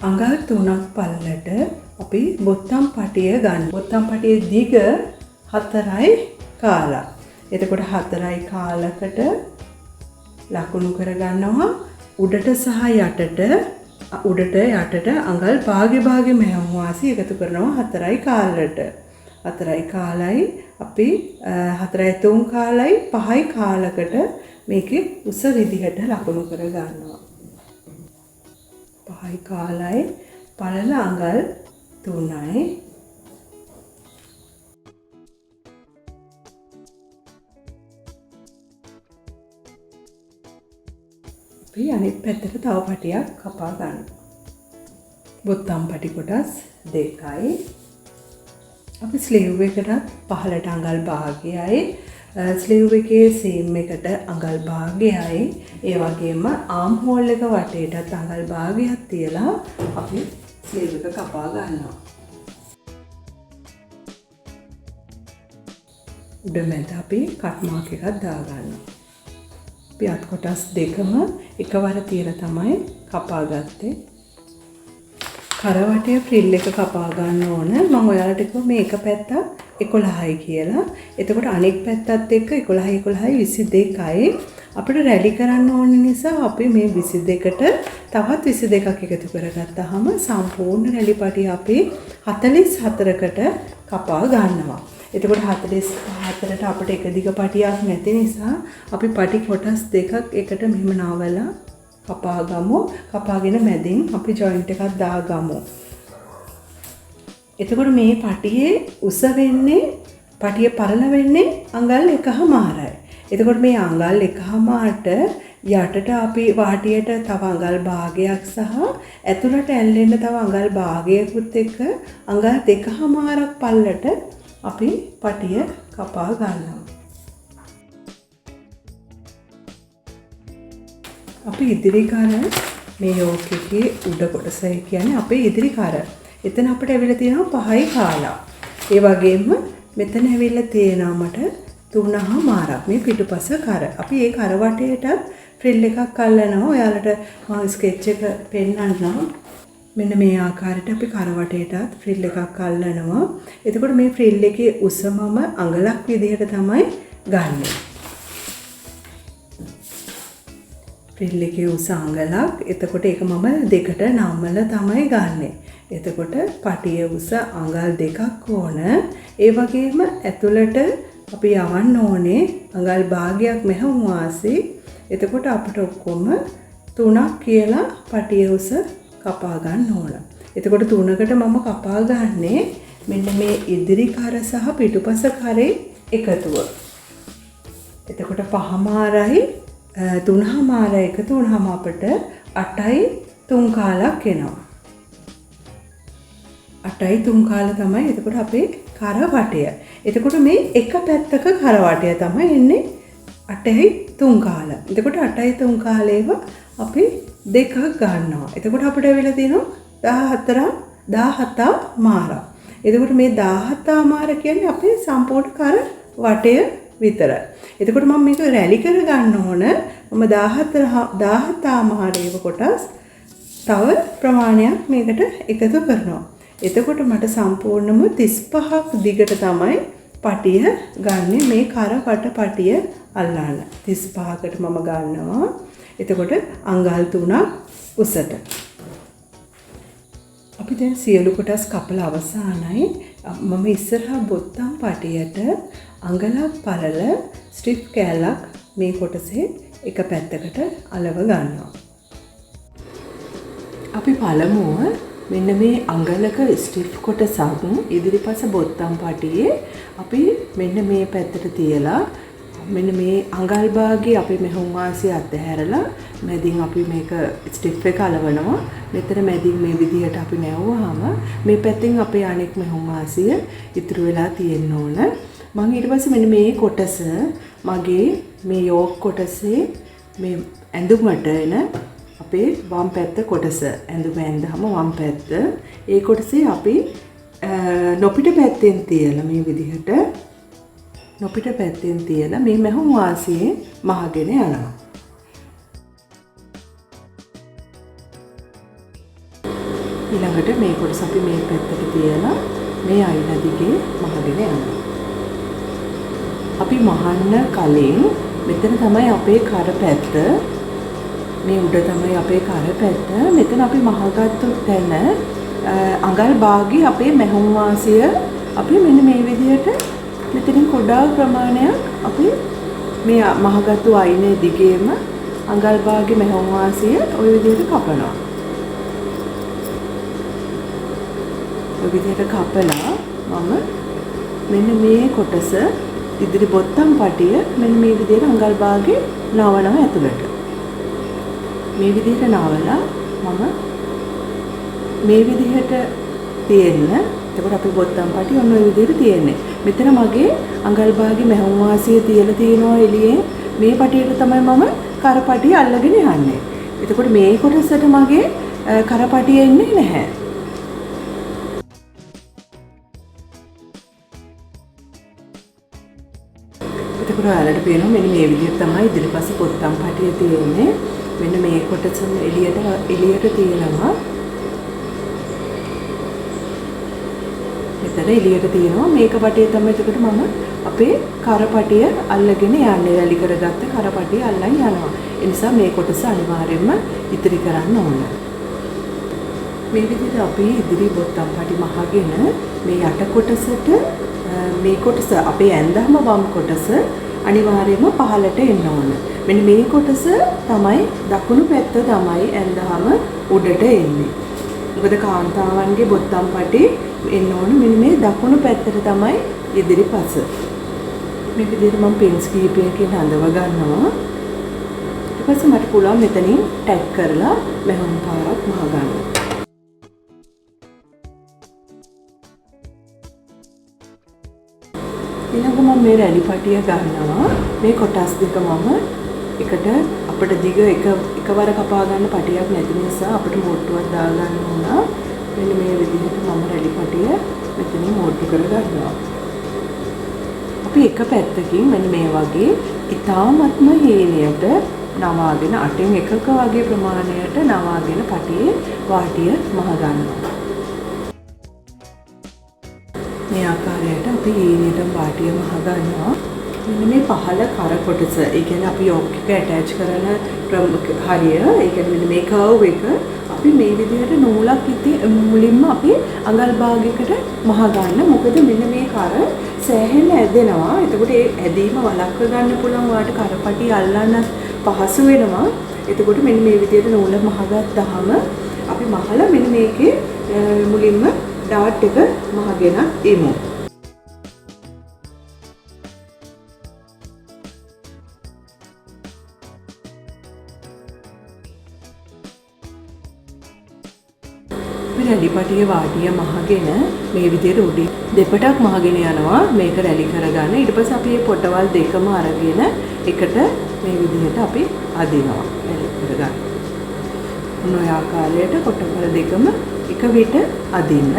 අඟල් 3ක් පල්ලට අපි බොත්තම් පටිය ගන්න. බොත්තම් පටියේ දිග 4යි කාලක්. එතකොට 4යි කාලකට ලකුණු කරගන්නවා. උඩට සහ යටට අඟල් භාගෙ මෙහෙම වාසි එකතු කරනවා 4යි කාලට. 4යි කාලයි අපි 4යි 3 කාලයි 5යි කාලකට මේකේ උස විදිහට ලකුණු කර ගන්නවා. 5යි කාලයි පළල අඟල් 3යි. අපි අනිත් පැත්තට තව පටියක් කපා ගන්නවා. බොත්තම් පටි කොටස් 2යි. අපි ස්ලීව් එකට පහළට අඟල් භාගයයි ස්ලීව් එකේ සීම් එකට අඟල් භාගයයි ඒ වගේම ආම් හෝල් එක වටේටත් අඟල් භාගයක් තියලා අපි ස්ලීව් එක කපා ගන්නවා. උඩ මැද අපි කට් මාක් එකක් දා ගන්නවා. අපි අත් කොටස් දෙකම එකවර තියලා තමයි කපා ගත්තේ. කරවටේ ෆ්‍රිල් එක කපා ගන්න ඕන. මම ඔයාලට කිව්වා මේ එක පැත්තක් 11යි කියලා. එතකොට අනෙක් පැත්තත් එක්ක 11යි 11යි 22යි. අපිට රැලි කරන්න ඕන නිසා අපි මේ 22ට තවත් 22ක් එකතු කරගත්තාම සම්පූර්ණ රැලි පටිය අපි 44කට කපා ගන්නවා. එතකොට 44ට අපිට එක දිග පටියක් නැති නිසා අපි පටි කොටස් දෙකක් එකට මෙහෙම නාවලා කපා ගමු. කපාගෙන මැදින් අපි ජොයින්ට් එකක් දාගමු. එතකොට මේ පටියේ උස වෙන්නේ පටිය පරල වෙන්නේ අඟල් 1මාරයි. එතකොට මේ අඟල් 1මාරට යටට අපි වාටියට තව අඟල් භාගයක් සහ ඇතුළට ඇල්ලෙන්න තව අඟල් භාගයකුත් එක්ක අඟල් 2මාරක් පල්ලට අපි පටිය කපා ගන්නවා. අපි ඉදිරි කර මේ යෝක් එකේ උඩ කොටස කියන්නේ අපේ ඉදිරි කර. එතන අපිට ඇවිල්ලා තියෙනවා 5යි කාලා. ඒ වගේම මෙතන ඇවිල්ලා තියෙනවා මට 3මාරක් මේ පිටුපස කර. අපි මේ කර වටේට ෆ්‍රිල් එකක් අල්ලනවා. ඔයාලට මම ස්කෙච් එක පෙන්නන්නම්. මෙන්න මේ ආකාරයට අපි කර වටේටත් ෆ්‍රිල් එකක් අල්ලනවා. එතකොට මේ ෆ්‍රිල් එකේ උසමම අඟලක් විදිහට තමයි ගන්නෙ. ෆ්‍රිල් එකේ උස අඟලක්. එතකොට ඒක මම දෙකට නම්මලා තමයි ගන්නෙ. එතකොට පටියේ උස අඟල් 2ක් ඕන. ඒ වගේම ඇතුළට අපි යවන්න ඕනේ අඟල් භාගයක් මෙහුම් වාසි. එතකොට අපිට ඔක්කොම 3ක් කියලා පටියේ උස කපා ගන්න ඕන. එතකොට 3කට මම කපා ගන්නේ මෙන්න මේ ඉදිරි කර සහ පිටුපස කරේ එකතුව. එතකොට 5මාරයි 3මාරයි එකතු වුණාම අපිට 8යි 3 කාලක් එනවා. 8යි 3 කාල තමයි එතකොට අපේ කර වටය. එතකොට මේ එක පැත්තක කර වටය තමයි එන්නේ 8යි 3 කාල. එතකොට 8යි 3 කාලේව අපි දෙකක් ගන්නවා. එතකොට අපිට වෙලා තියෙනවා 17 මාරක්. එතකොට මේ 17 මාර කියන්නේ අපේ සම්පූර්ණ කර වටය විතරයි. එතකොට මම මේක රැලි කර ගන්න ඕන. මම 17 මාරේව කොටස් තව ප්‍රමාණයක් මේකට එකතු කරනවා. එතකොට මට සම්පූර්ණම 35ක් දිගට තමයි පටිය ගන්නෙ මේ කර වට පටිය අල්ලන්න. 35කට මම ගන්නවා. එතකොට අඟල් 3ක් උසට. අපි දැන් සියලු කොටස් කපලා අවසానයි. මම ඉස්සරහා බොත්තම් පටියට අඟලක් පළල ස්ට්‍රිප් කෑල්ලක් මේ කොටසේ එක පැත්තකට අලව ගන්නවා. අපි පළමුව මෙන්න මේ අඟලක ස්ට්‍රිප් කොටසක් ඉදිරිපස බොත්තම් පටියේ අපි මෙන්න මේ පැත්තට තියලා මෙන්න මේ අඟල් භාගයේ අපි මෙහුම් වාසිය අතහැරලා මැදින් අපි මේක ස්ටිෆ් එක අලවනවා. මෙතන මැදින් මේ විදිහට අපි නැවුවාම මේ පැත්තෙන් අපේ අනෙක් මෙහුම් වාසිය ඉතුරු වෙලා තියෙන්න ඕන. මම ඊට පස්සේ මෙන්න මේ කොටස මගේ මේ යෝක් කොටසේ මේ ඇඳුමට එන අපේ වම් පැත්ත කොටස ඇඳුම ඇඳහම වම් පැත්ත ඒ කොටසේ අපි නොපිට පැත්තෙන් තියලා මේ විදිහට නොපිට පැත්තෙන් තියලා මේ මහුම් වාසියේ මහගෙන යනවා. ඊළඟට මේ කොටස අපි මේ පැත්තට තියලා මේ අයින දිගේ මහගෙන යනවා. අපි මහන්න කලින් මෙතන තමයි අපේ කර පැත්ත. මේ උඩ තමයි අපේ කර පැත්ත. මෙතන අපි මහගත්තු තැන අඟල් භාගයේ අපේ මහුම් වාසිය අපි මෙන්න මේ විදිහට මෙතනින් කුඩා ප්‍රමාණයක් අපි මේ මහගත්තු අයිනේ දිගේම අඟල් භාගේ මෙහොන් වාසිය ওই විදිහට කපනවා. ඔය විදිහට කපලා මම මෙන්න මේ කොටස ඉදිරි බොත්තම් පටිය මෙන්න මේ විදිහට අඟල් භාගේ නවනවා ඇතුළට. මේ විදිහට නවලා මම මේ විදිහට තියෙන්න. එතකොට අපි බොත්තම් පටිය ඔන්න ඔය විදිහට තියෙන්නේ. මෙතන මගේ අඟල් භාගේ මෙහොන් වාසිය තියලා තියෙනවා එළියේ. මේ පටියට තමයි මම කරපටිය අල්ලගෙන යන්නේ. එතකොට මේ කොටසට මගේ කරපටිය එන්නේ නැහැ. එතකොට ඔයාලට පේනවා මෙන්න මේ විදිහට තමයි ඉදිරිපස පොත්තම් පටිය තියෙන්නේ. මෙන්න මේ කොටසම එළියට තියෙනවා. මෙතන එළියට තියෙනවා මේක පටිය තමයි. එතකොට මම අපේ කරපටිය අල්ලගෙන යන්නේ. රැලි කරගත්ත කරපටිය අල්ලන් යනවා. ඒ නිසා මේ කොටස අනිවාර්යයෙන්ම ඉතිරි කරන්න ඕන. මේ විදිහට අපි ඉදිරි බොත්තම් පටි මහගෙන මේ යට කොටසට මේ කොටස අපේ ඇඳහම වම් කොටස අනිවාර්යයෙන්ම පහළට එන්න ඕන. මෙන්න මේ කොටස තමයි දකුණු පැත්ත තමයි ඇඳහම උඩට එන්නේ. මොකද කාන්තාවන්ගේ බොත්තම් පටි එන්න ඕන මෙන්න මේ දකුණු පැත්තට තමයි ඉදිරිපස. මේ විදිහට මම පින්ස් කීපයකින් අඳව ගන්නවා. ඊට පස්සේ මට පුළුවන් මෙතනින් ටැග් කරලා මෙහොන් පාරක් මහ ගන්න. ඊළඟ මම මේ රැලි පටිය ගන්නවා. මේ කොටස් දෙක මම එකට අපිට දිග එකවර කපා ගන්න පටියක් නැති නිසා අපිට මොට්ටුවක් දා ගන්න ඕන. මෙන්න මේ විදිහට මම රැලි පටිය මෙතනින් මොට්ටු කර ගන්නවා. අපි එක පැත්තකින් මෙන්න මේ වගේ ඊටාත්ම හේනියට නවාගෙන 8න් 1ක වගේ ප්‍රමාණයට නවාගෙන පටියේ වාටිය මහ ගන්නවා. මේ ආකාරයට අපි හේනියට වාටිය මහ ගන්නවා. මෙන්න මේ පහළ කර කොටස, ඒ කියන්නේ අපි යොක් එක ඇටච් කරන හරිය, ඒ කියන්නේ මෙන්න මේ කර්ව් එක අපි මේ විදිහට නූලක් මුලින්ම අපි අඟල් භාගයකට මහ ගන්න. මොකද මෙන්න මේ කර සෑහෙන ඇදෙනවා. එතකොට ඒ ඇදීම වළක්ව ගන්න පුළුවන් වාට කරපටි අල්ලන්න පහසු වෙනවා. එතකොට මෙන්න මේ විදිහට නූල මහගත්තාම අපි මහලා මෙන්න මේකේ මුලින්ම ඩාට් එක මහගෙන එමු. රැලි පටිය වාටිය මහගෙන මේ විදිහට උඩින් දෙපටක් මහගෙන යනවා. මේක රැලි කරගන්න. ඊට පස්සේ අපි මේ පොටවල් දෙකම අරගෙන එකට මේ විදිහට අපි අදිනවා. රැලි කරගන්න. මොන ආකාරයට පොටවල් දෙකම එක විට අදින්න.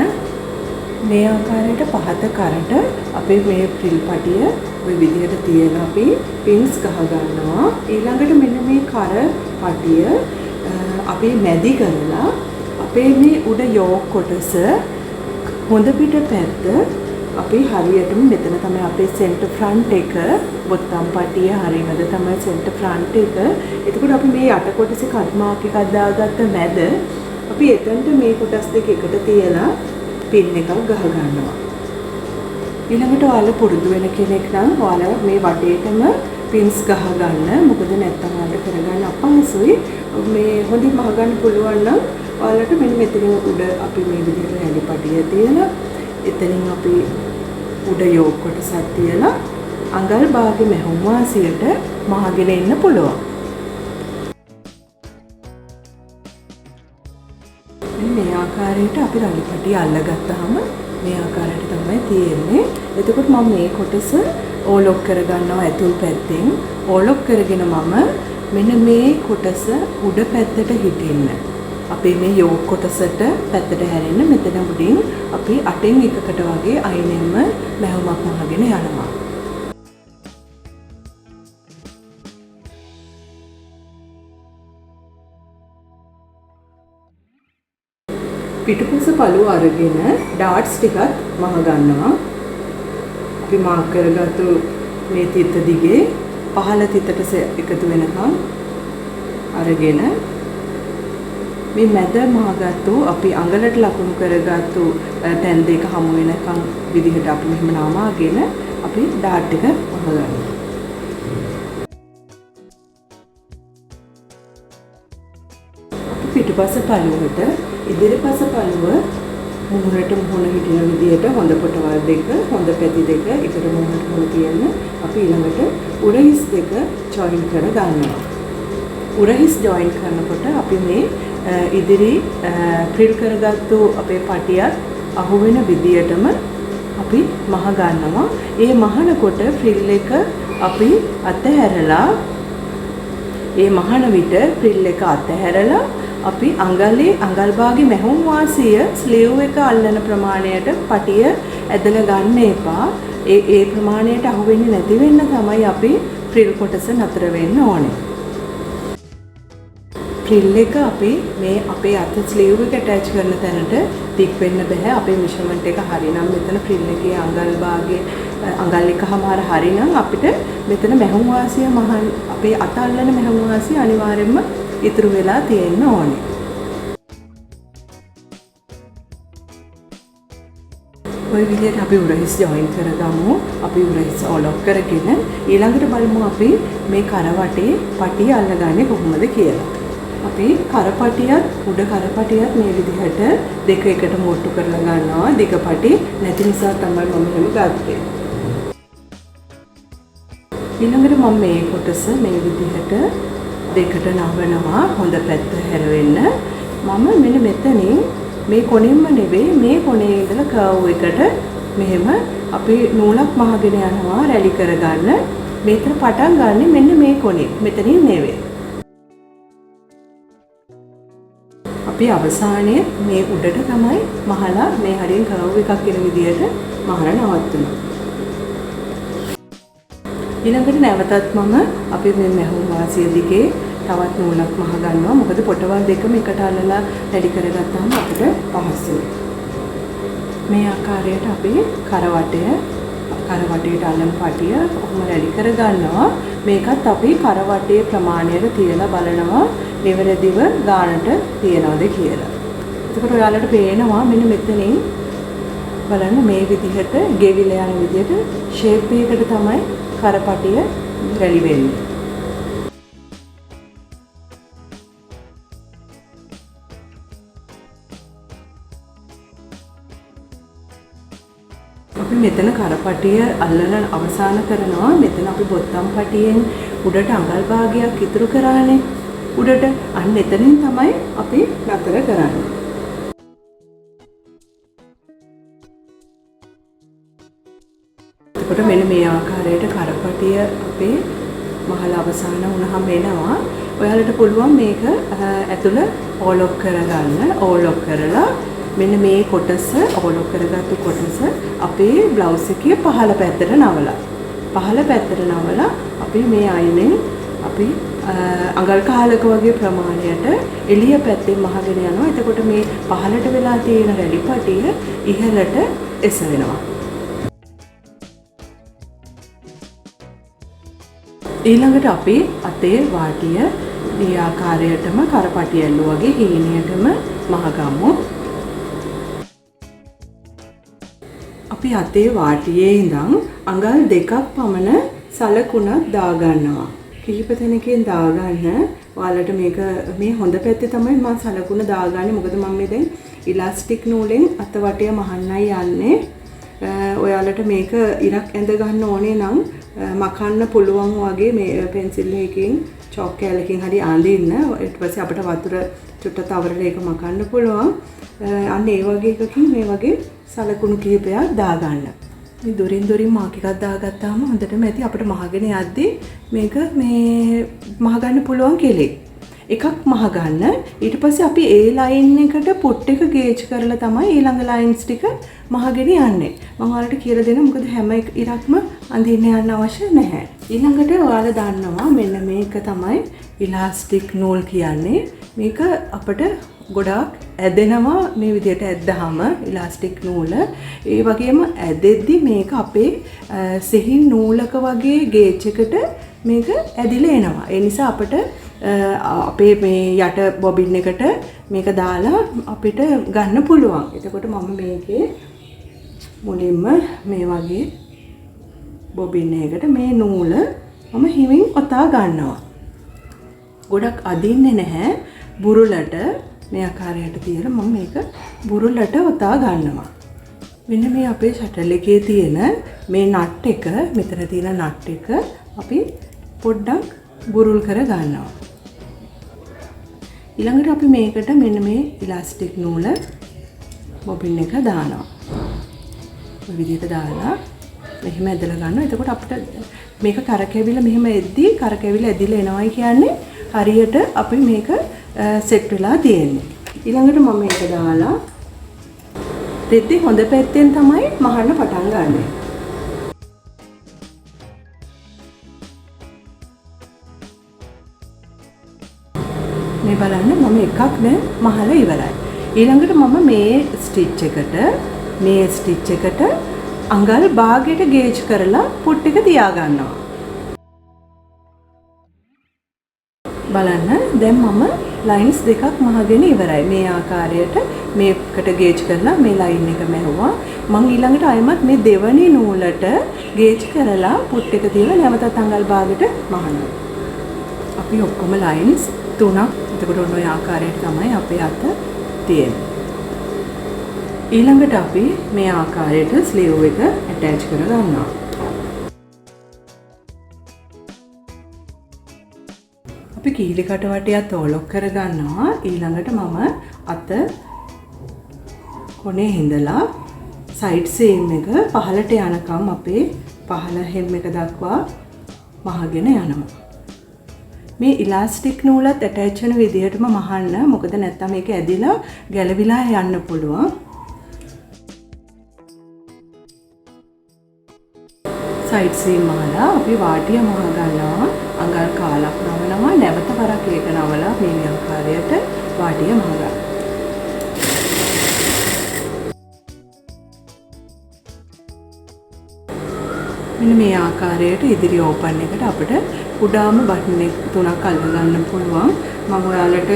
මේ ආකාරයට පහත කරට අපේ මේ ෆ්‍රිල් පටිය ওই විදිහට තියලා අපි පින්ස් ගහ ගන්නවා. ඊළඟට මෙන්න මේ කර පටිය අපි මැදි කරලා අපේ මේ උඩ යෝක් කොටස හොඳ පිට පැත්ත අපි හරියටම මෙතන තමයි අපේ සෙන්ටර් ෆ්‍රන්ට් එක. බොත්තම් පටිය හරියමද තමයි සෙන්ටර් ෆ්‍රන්ට් එක. එතකොට අපි මේ යට කොටසේ කට් මාක් එකක් දාගත්ත මැද අපි එතනට මේ කොටස් දෙක එකට තියලා පින් එකක් ගහ ගන්නවා. ඊළඟට ඔයාලා පුරුදු වෙන කෙනෙක් නම් ඔයාලා මේ වටේටම පින්ස් ගහ ගන්න. මොකද නැත්තම් ඔයාලට කරගන්න අපහසුයි. මේ හොඳින් මහ ගන්න පුළුවන් නම් ඔයාලට මෙන්න මෙතනින් උඩ අපි මේ විදිහට රැලි පටිය තියලා එතනින් අපි උඩ යෝක් කොටසක් තියලා අඟල් භාගේ මෙහොන් වාසියට මහගෙන එන්න පුළුවන්. මේ ආකාරයට අපි රැලි පටිය අල්ලගත්තාම මේ ආකාරයට තමයි තියෙන්නේ. එතකොට මම මේ කොටස ඕලොක් කරගන්නවා ඇතුල් පැත්තෙන්. ඕලොක් කරගෙන මම මෙන්න මේ කොටස උඩ පැත්තට හිටින්න. අපේ මේ යෝක් කොටසට පැත්තට හැරෙන්න මෙතන උඩින් අපි 8න් 1කට වගේ අයිනෙන්ම මැහුමක් මහගෙන යනවා. පිටුපස පළුව අරගෙන ඩාට්ස් ටිකක් මහ ගන්නවා. අපි මාක් කරගත්තු මේ තිත දිගේ පහළ තිතට එකතු වෙනකම් අරගෙන මේ මැද මහගත්තු අපි අඟලට ලකුණු කරගත්තු තැන් දෙක හමු වෙනකම් විදිහට අපි මෙහෙම නාමාගෙන අපි ඩාට් එක මහ ගන්නවා. පිටුපස පළුවට ඉදිරිපස පළුව මුහුණට මුහුණ හිටින විදිහට හොඳ පොටවල් දෙක හොඳ පැති දෙක එකට මුහුණට මුහුණ තියන්න අපි ඊළඟට උරහිස් දෙක ජොයින් කර ගන්නවා. උරහිස් ජොයින් කරනකොට අපි මේ ඉදිරි ෆ්‍රිල් කරගත්තු අපේ පටියත් අහුවෙන විදියටම අපි මහ ගන්නවා. ඒ මහනකොට ෆ්‍රිල් එක අපි අතහැරලා ඒ මහන විට ෆ්‍රිල් එක අතහැරලා අපි අඟල් භාගේ මැහුම් වාසිය ස්ලීව් එක අල්ලන ප්‍රමාණයට පටිය ඇදලා ගන්න එපා. ඒ ප්‍රමාණයට අහු වෙන්නේ නැති වෙන්න තමයි අපි ෆ්‍රිල් කොටස නතර වෙන්න ඕනේ. ෆ්‍රිල් එක අපි මේ අපේ අත ස්ලීව් එක ඇටච් කරන තැනට දික් වෙන්න බෑ. අපේ මෙෂර්මන්ට් එක හරිනම් මෙතන ෆ්‍රිල් එකේ අඟල් භාගේ අඟල් එකමාර හරිනම් අපිට මෙතන මැහුම් වාසිය අපේ අත අල්ලන මැහුම් වාසිය අනිවාර්යයෙන්ම ඉතුරු වෙලා තියෙන්න ඕනේ. ඔය විදිහට අපි උරහිස් ජොයින් කරගමු. අපි උරහිස් ඔලොක් කරගෙන ඊළඟට බලමු අපි මේ කරවටේ පටිය අල්ලගන්නේ කොහොමද කියලා. අපි කරපටියත් උඩ කරපටියත් මේ විදිහට දෙක එකට මුට්ටු කරලා ගන්නවා. දිග පටි නැති නිසා තමයි මම එහෙම ගත්තේ. ඊළඟට මම මේ කොටස මේ විදිහට දෙකට නවනවා. හොඳ පැත්ත හැරෙන්න. මම මෙන්න මෙතනින් මේ කොනෙන්ම නෙවෙයි මේ කොනේ ඉඳලා කර්ව් එකට මෙහෙම අපි නූලක් මහගෙන යනවා රැලි කරගන්න. මේතර පටන් ගන්න මෙන්න මේ කොනේ. මෙතනින් නෙවෙයි. අපි අවසානයේ මේ උඩට තමයි මහලා මේ හරියෙන් කර්ව් එකක් කියන විදිහට මහලා නවත්වනවා. ඊළඟට නැවතත් මම අපි මේ මැහුම් වාසිය දිගේ තවත් නූලක් මහ ගන්නවා. මොකද පොටවල් දෙකම එකට අල්ලලා රෙඩි කරගත්තාම අපිට පහසුයි. මේ ආකාරයට අපි කරවටේට අල්ලන පටිය කොහොම රෙඩි කර ගන්නවා. මේකත් අපි කරවටේ ප්‍රමාණයට තියලා බලනවා නිවැරදිව ගානට තියනවද කියලා. එතකොට ඔයාලට පේනවා මෙන්න මෙතනින් බලන්න මේ විදිහට ගෙවිලා යන විදිහට ෂේප් එකකට තමයි කරපටිය රැලි වෙන්නේ. අපි මෙතන කරපටිය අල්ලන අවසන් කරනවා. මෙතන අපි බොත්තම් පටියෙන් උඩට අඟල් භාගයක් ඉතුරු කරානේ. උඩට අන්න එතනින් තමයි අපි නතර කරන්නේ. එතකොට මෙන්න මේ ආකාරයට කරපටිය අපේ මහල අවසන් වුණාම එනවා. ඔයාලට පුළුවන් මේක ඇතුළ ඕලොක් කරගන්න. ඕලොක් කරලා මෙන්න මේ කොටස ඕලොක් කරගත්තු කොටස අපේ බ්ලවුස් එකේ පහළ පැත්තට නවලා. පහළ පැත්තට නවලා අපි මේ අයිනෙන් අපි අඟල් කාලක වගේ ප්‍රමාණයට එළිය පැත්තෙන් මහගෙන යනවා. එතකොට මේ පහළට වෙලා තියෙන රැලි පටිය ඉහළට එසවෙනවා. ඊළඟට අපි අතේ වාටිය මේ ආකාරයටම කරපටිය ඇල්ලුවා වගේ හීනියටම මහගමු. අපි අතේ වාටියේ ඉඳන් අඟල් දෙකක් පමණ සලකුණක් දාගන්නවා. කිහිප තැනකින් දාගන්න. ඔයාලට මේක මේ හොඳ පැත්තේ තමයි මම සලකුණ දාගන්නේ. මොකද මම මේ දැන් ඉලාස්ටික් නූලෙන් අත වටය මහන්නයි යන්නේ. ඔයාලට මේක ඉරක් ඇඳ ගන්න ඕනේ නම් මකන්න පුළුවන් වගේ මේ පෙන්සිල් එකකින් චොක් කෑල්ලකින් හරි අඳින්න. ඊට පස්සේ අපිට වතුර චුට්ට තවරලා ඒක මකන්න පුළුවන්. අන්න ඒ වගේ එකකින් මේ වගේ සලකුණු කිහිපයක් දාගන්න. මේ දොරින් මාක් එකක් දාගත්තාම හොඳටම ඇති. අපිට මහගෙන යද්දී මේක මේ මහගන්න පුළුවන් කෙලෙක්. එකක් මහගන්න. ඊට පස්සේ අපි ඒ ලයින් එකට පුට් එක ගේජ් කරලා තමයි ඊළඟ ලයින්ස් ටික මහගෙන යන්නේ. මම ඔයාලට කියලා දෙන්න මොකද හැම ඉරක්ම අඳින්න යන්න අවශ්‍ය නැහැ. ඊළඟට ඔයාලා දන්නවා මෙන්න මේක තමයි ඉලාස්ටික් නූල් කියන්නේ. මේක අපිට ගොඩාක් ඇදෙනවා මේ විදිහට ඇද්දාම ඉලාස්ටික් නූල. ඒ වගේම ඇදෙද්දි මේක අපේ සිහින් නූලක වගේ ගේජ් එකට මේක ඇදිලා එනවා. ඒ නිසා අපිට අපේ මේ යට බොබින් එකට මේක දාලා අපිට ගන්න පුළුවන්. එතකොට මම මේකේ මුලින්ම මේ වගේ බොබින් එකකට මේ නූල මම හිමින් ඔතා ගන්නවා. ගොඩක් අදින්නේ නැහැ. බුරුලට මේ ආකාරයට තියලා මම මේක බුරුල්ලට ඔතා ගන්නවා. මෙන්න මේ අපේ ෂටල් එකේ තියෙන මේ නට් එක, මෙතන තියෙන නට් එක අපි පොඩ්ඩක් බුරුල් කර ගන්නවා. ඊළඟට අපි මේකට මෙන්න මේ ඉලාස්ටික් නූල බොබින් එක දානවා. මේ විදිහට දාලා මෙහෙම ඇදලා ගන්නවා. එතකොට අපිට මේක කරකැවිලා මෙහෙම එද්දී කරකැවිලා ඇදිලා එනවයි කියන්නේ හරියට අපි මේක සෙට් වෙලා තියෙන්නේ. ඊළඟට මම මේක දාලා රෙද්දි හොඳ පැත්තෙන් තමයි මහන්න පටන් ගන්නෙ. මේ බලන්න මම එකක් දැන් මහලා ඉවරයි. ඊළඟට මම මේ ස්ටිච් එකට අඟල් භාගයට ගේජ් කරලා පුට් එක තියා ගන්නවා. බලන්න දැන් මම ලයින්ස් දෙකක් මහගෙන ඉවරයි. මේ ආකාරයට මේකට ගේජ් කරලා මේ ලයින් එක මැහුවා. මම ඊළඟට අයමත් මේ දෙවනි නූලට ගේජ් කරලා පුට් එක තියලා නැවතත් අඟල් භාගයට මහනවා. අපි ඔක්කොම ලයින්ස් 3ක් එතකොට ඔන්න ඔය ආකාරයට තමයි අපේ අත තියෙන්නේ. ඊළඟට අපි මේ ආකාරයට ස්ලීව් එක ඇටච් කර ගන්නවා. අපි කීලි කටවටියත් ඕලොක් කර ගන්නවා. ඊළඟට මම අත කොනේ හිඳලා සයිඩ් සීම් එක පහළට යනකම් අපේ පහළ hem එක දක්වා මහගෙන යනවා. මේ ඉලාස්ටික් නූලත් ඇටච් වෙන විදිහටම මහන්න. මොකද නැත්තම් මේක ඇදිලා ගැලවිලා යන්න පුළුවන්. සයිඩ් සීම් මහලා අපි වාටිය මහ ගන්නවා. අඟල් කාලක් නවනවා. නැවත වරක් ඒක නවලා මේ ආකාරයට වාටිය මහ ගන්නවා. මෙන්න මේ ආකාරයට ඉදිරි ඕපන් එකට අපිට කුඩාම බටන් එක 3ක් අල්ල ගන්න පුළුවන්. මම ඔයාලට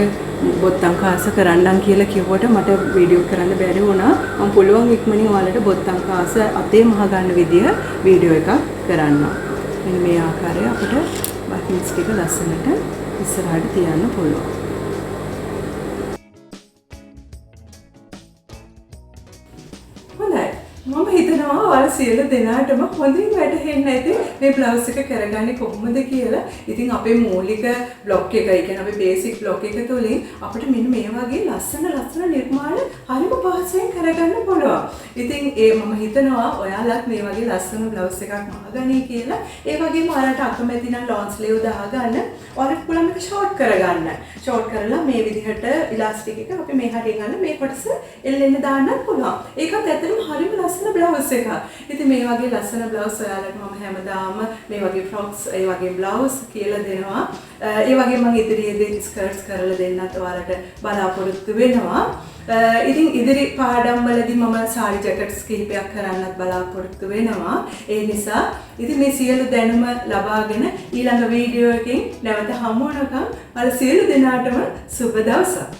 බොත්තම් කාස කරන්නම් කියලා කිව්වට මට වීඩියෝ කරන්න බැරි වුණා. මම පුළුවන් ඉක්මනින් ඔයාලට බොත්තම් කාස අතේ මහ ගන්න විදිය වීඩියෝ එකක් කරන්නම්. මෙන්න මේ ආකාරය අපිට බටන්ස් ටික ලස්සනට ඉස්සරහට තියන්න පුළුවන්. මම හිතනවා ඔයාලා සියලු දෙනාටම හොඳින් වැටහෙන්න ඇති මේ බ්ලවුස් එක කරගන්නේ කොහොමද කියලා. ඉතින් අපේ මූලික බ්ලොක් එක, ඒ කියන්නේ අපේ බේසික් බ්ලොක් එක තුලින් අපිට මෙන්න මේ වගේ ලස්සන නිර්මාණ හරිම පහසුවෙන් කරගන්න පුළුවන්. ඉතින් මම හිතනවා ඔයාලත් මේ වගේ ලස්සන බ්ලවුස් එකක් මහගනී කියලා. ඒ වගේම ඔයාලට අකමැති නම් ලොන් ස්ලීව් දාගන්න. ඔයාලට පුළුවන් මේක ෂෝට් කරගන්න. ෂෝට් කරලා මේ විදිහට ඉලාස්ටික් එක අපි මේ හරියෙන් ගන්න මේ කොටස එල්ලෙන්න දාන්නත් පුළුවන්. ඒකත් ඇත්තටම හරිම ලස්සන බ්ලවුස් එකක්. ඉතින් මේ වගේ ලස්සන බ්ලවුස් ඔයාලට මම හැමදාම මේ වගේ ෆ්‍රොක්ස්, ඒ වගේ බ්ලවුස් කියලා දෙනවා. ඒ වගේම මම ඉදිරියේදී ස්කර්ට්ස් කරලා දෙන්නත් ඔයාලට බලාපොරොත්තු වෙනවා. ඉතින් ඉදිරි පාඩම් වලදී මම සාරි ජැකට්ස් කිහිපයක් කරන්නත් බලාපොරොත්තු වෙනවා. ඒ නිසා ඉතින් මේ සියලු දැනුම ලබාගෙන ඊළඟ වීඩියෝ එකකින් නැවත හමු වෙනකම් ඔයාලා සියලු දෙනාටම සුබ දවසක්.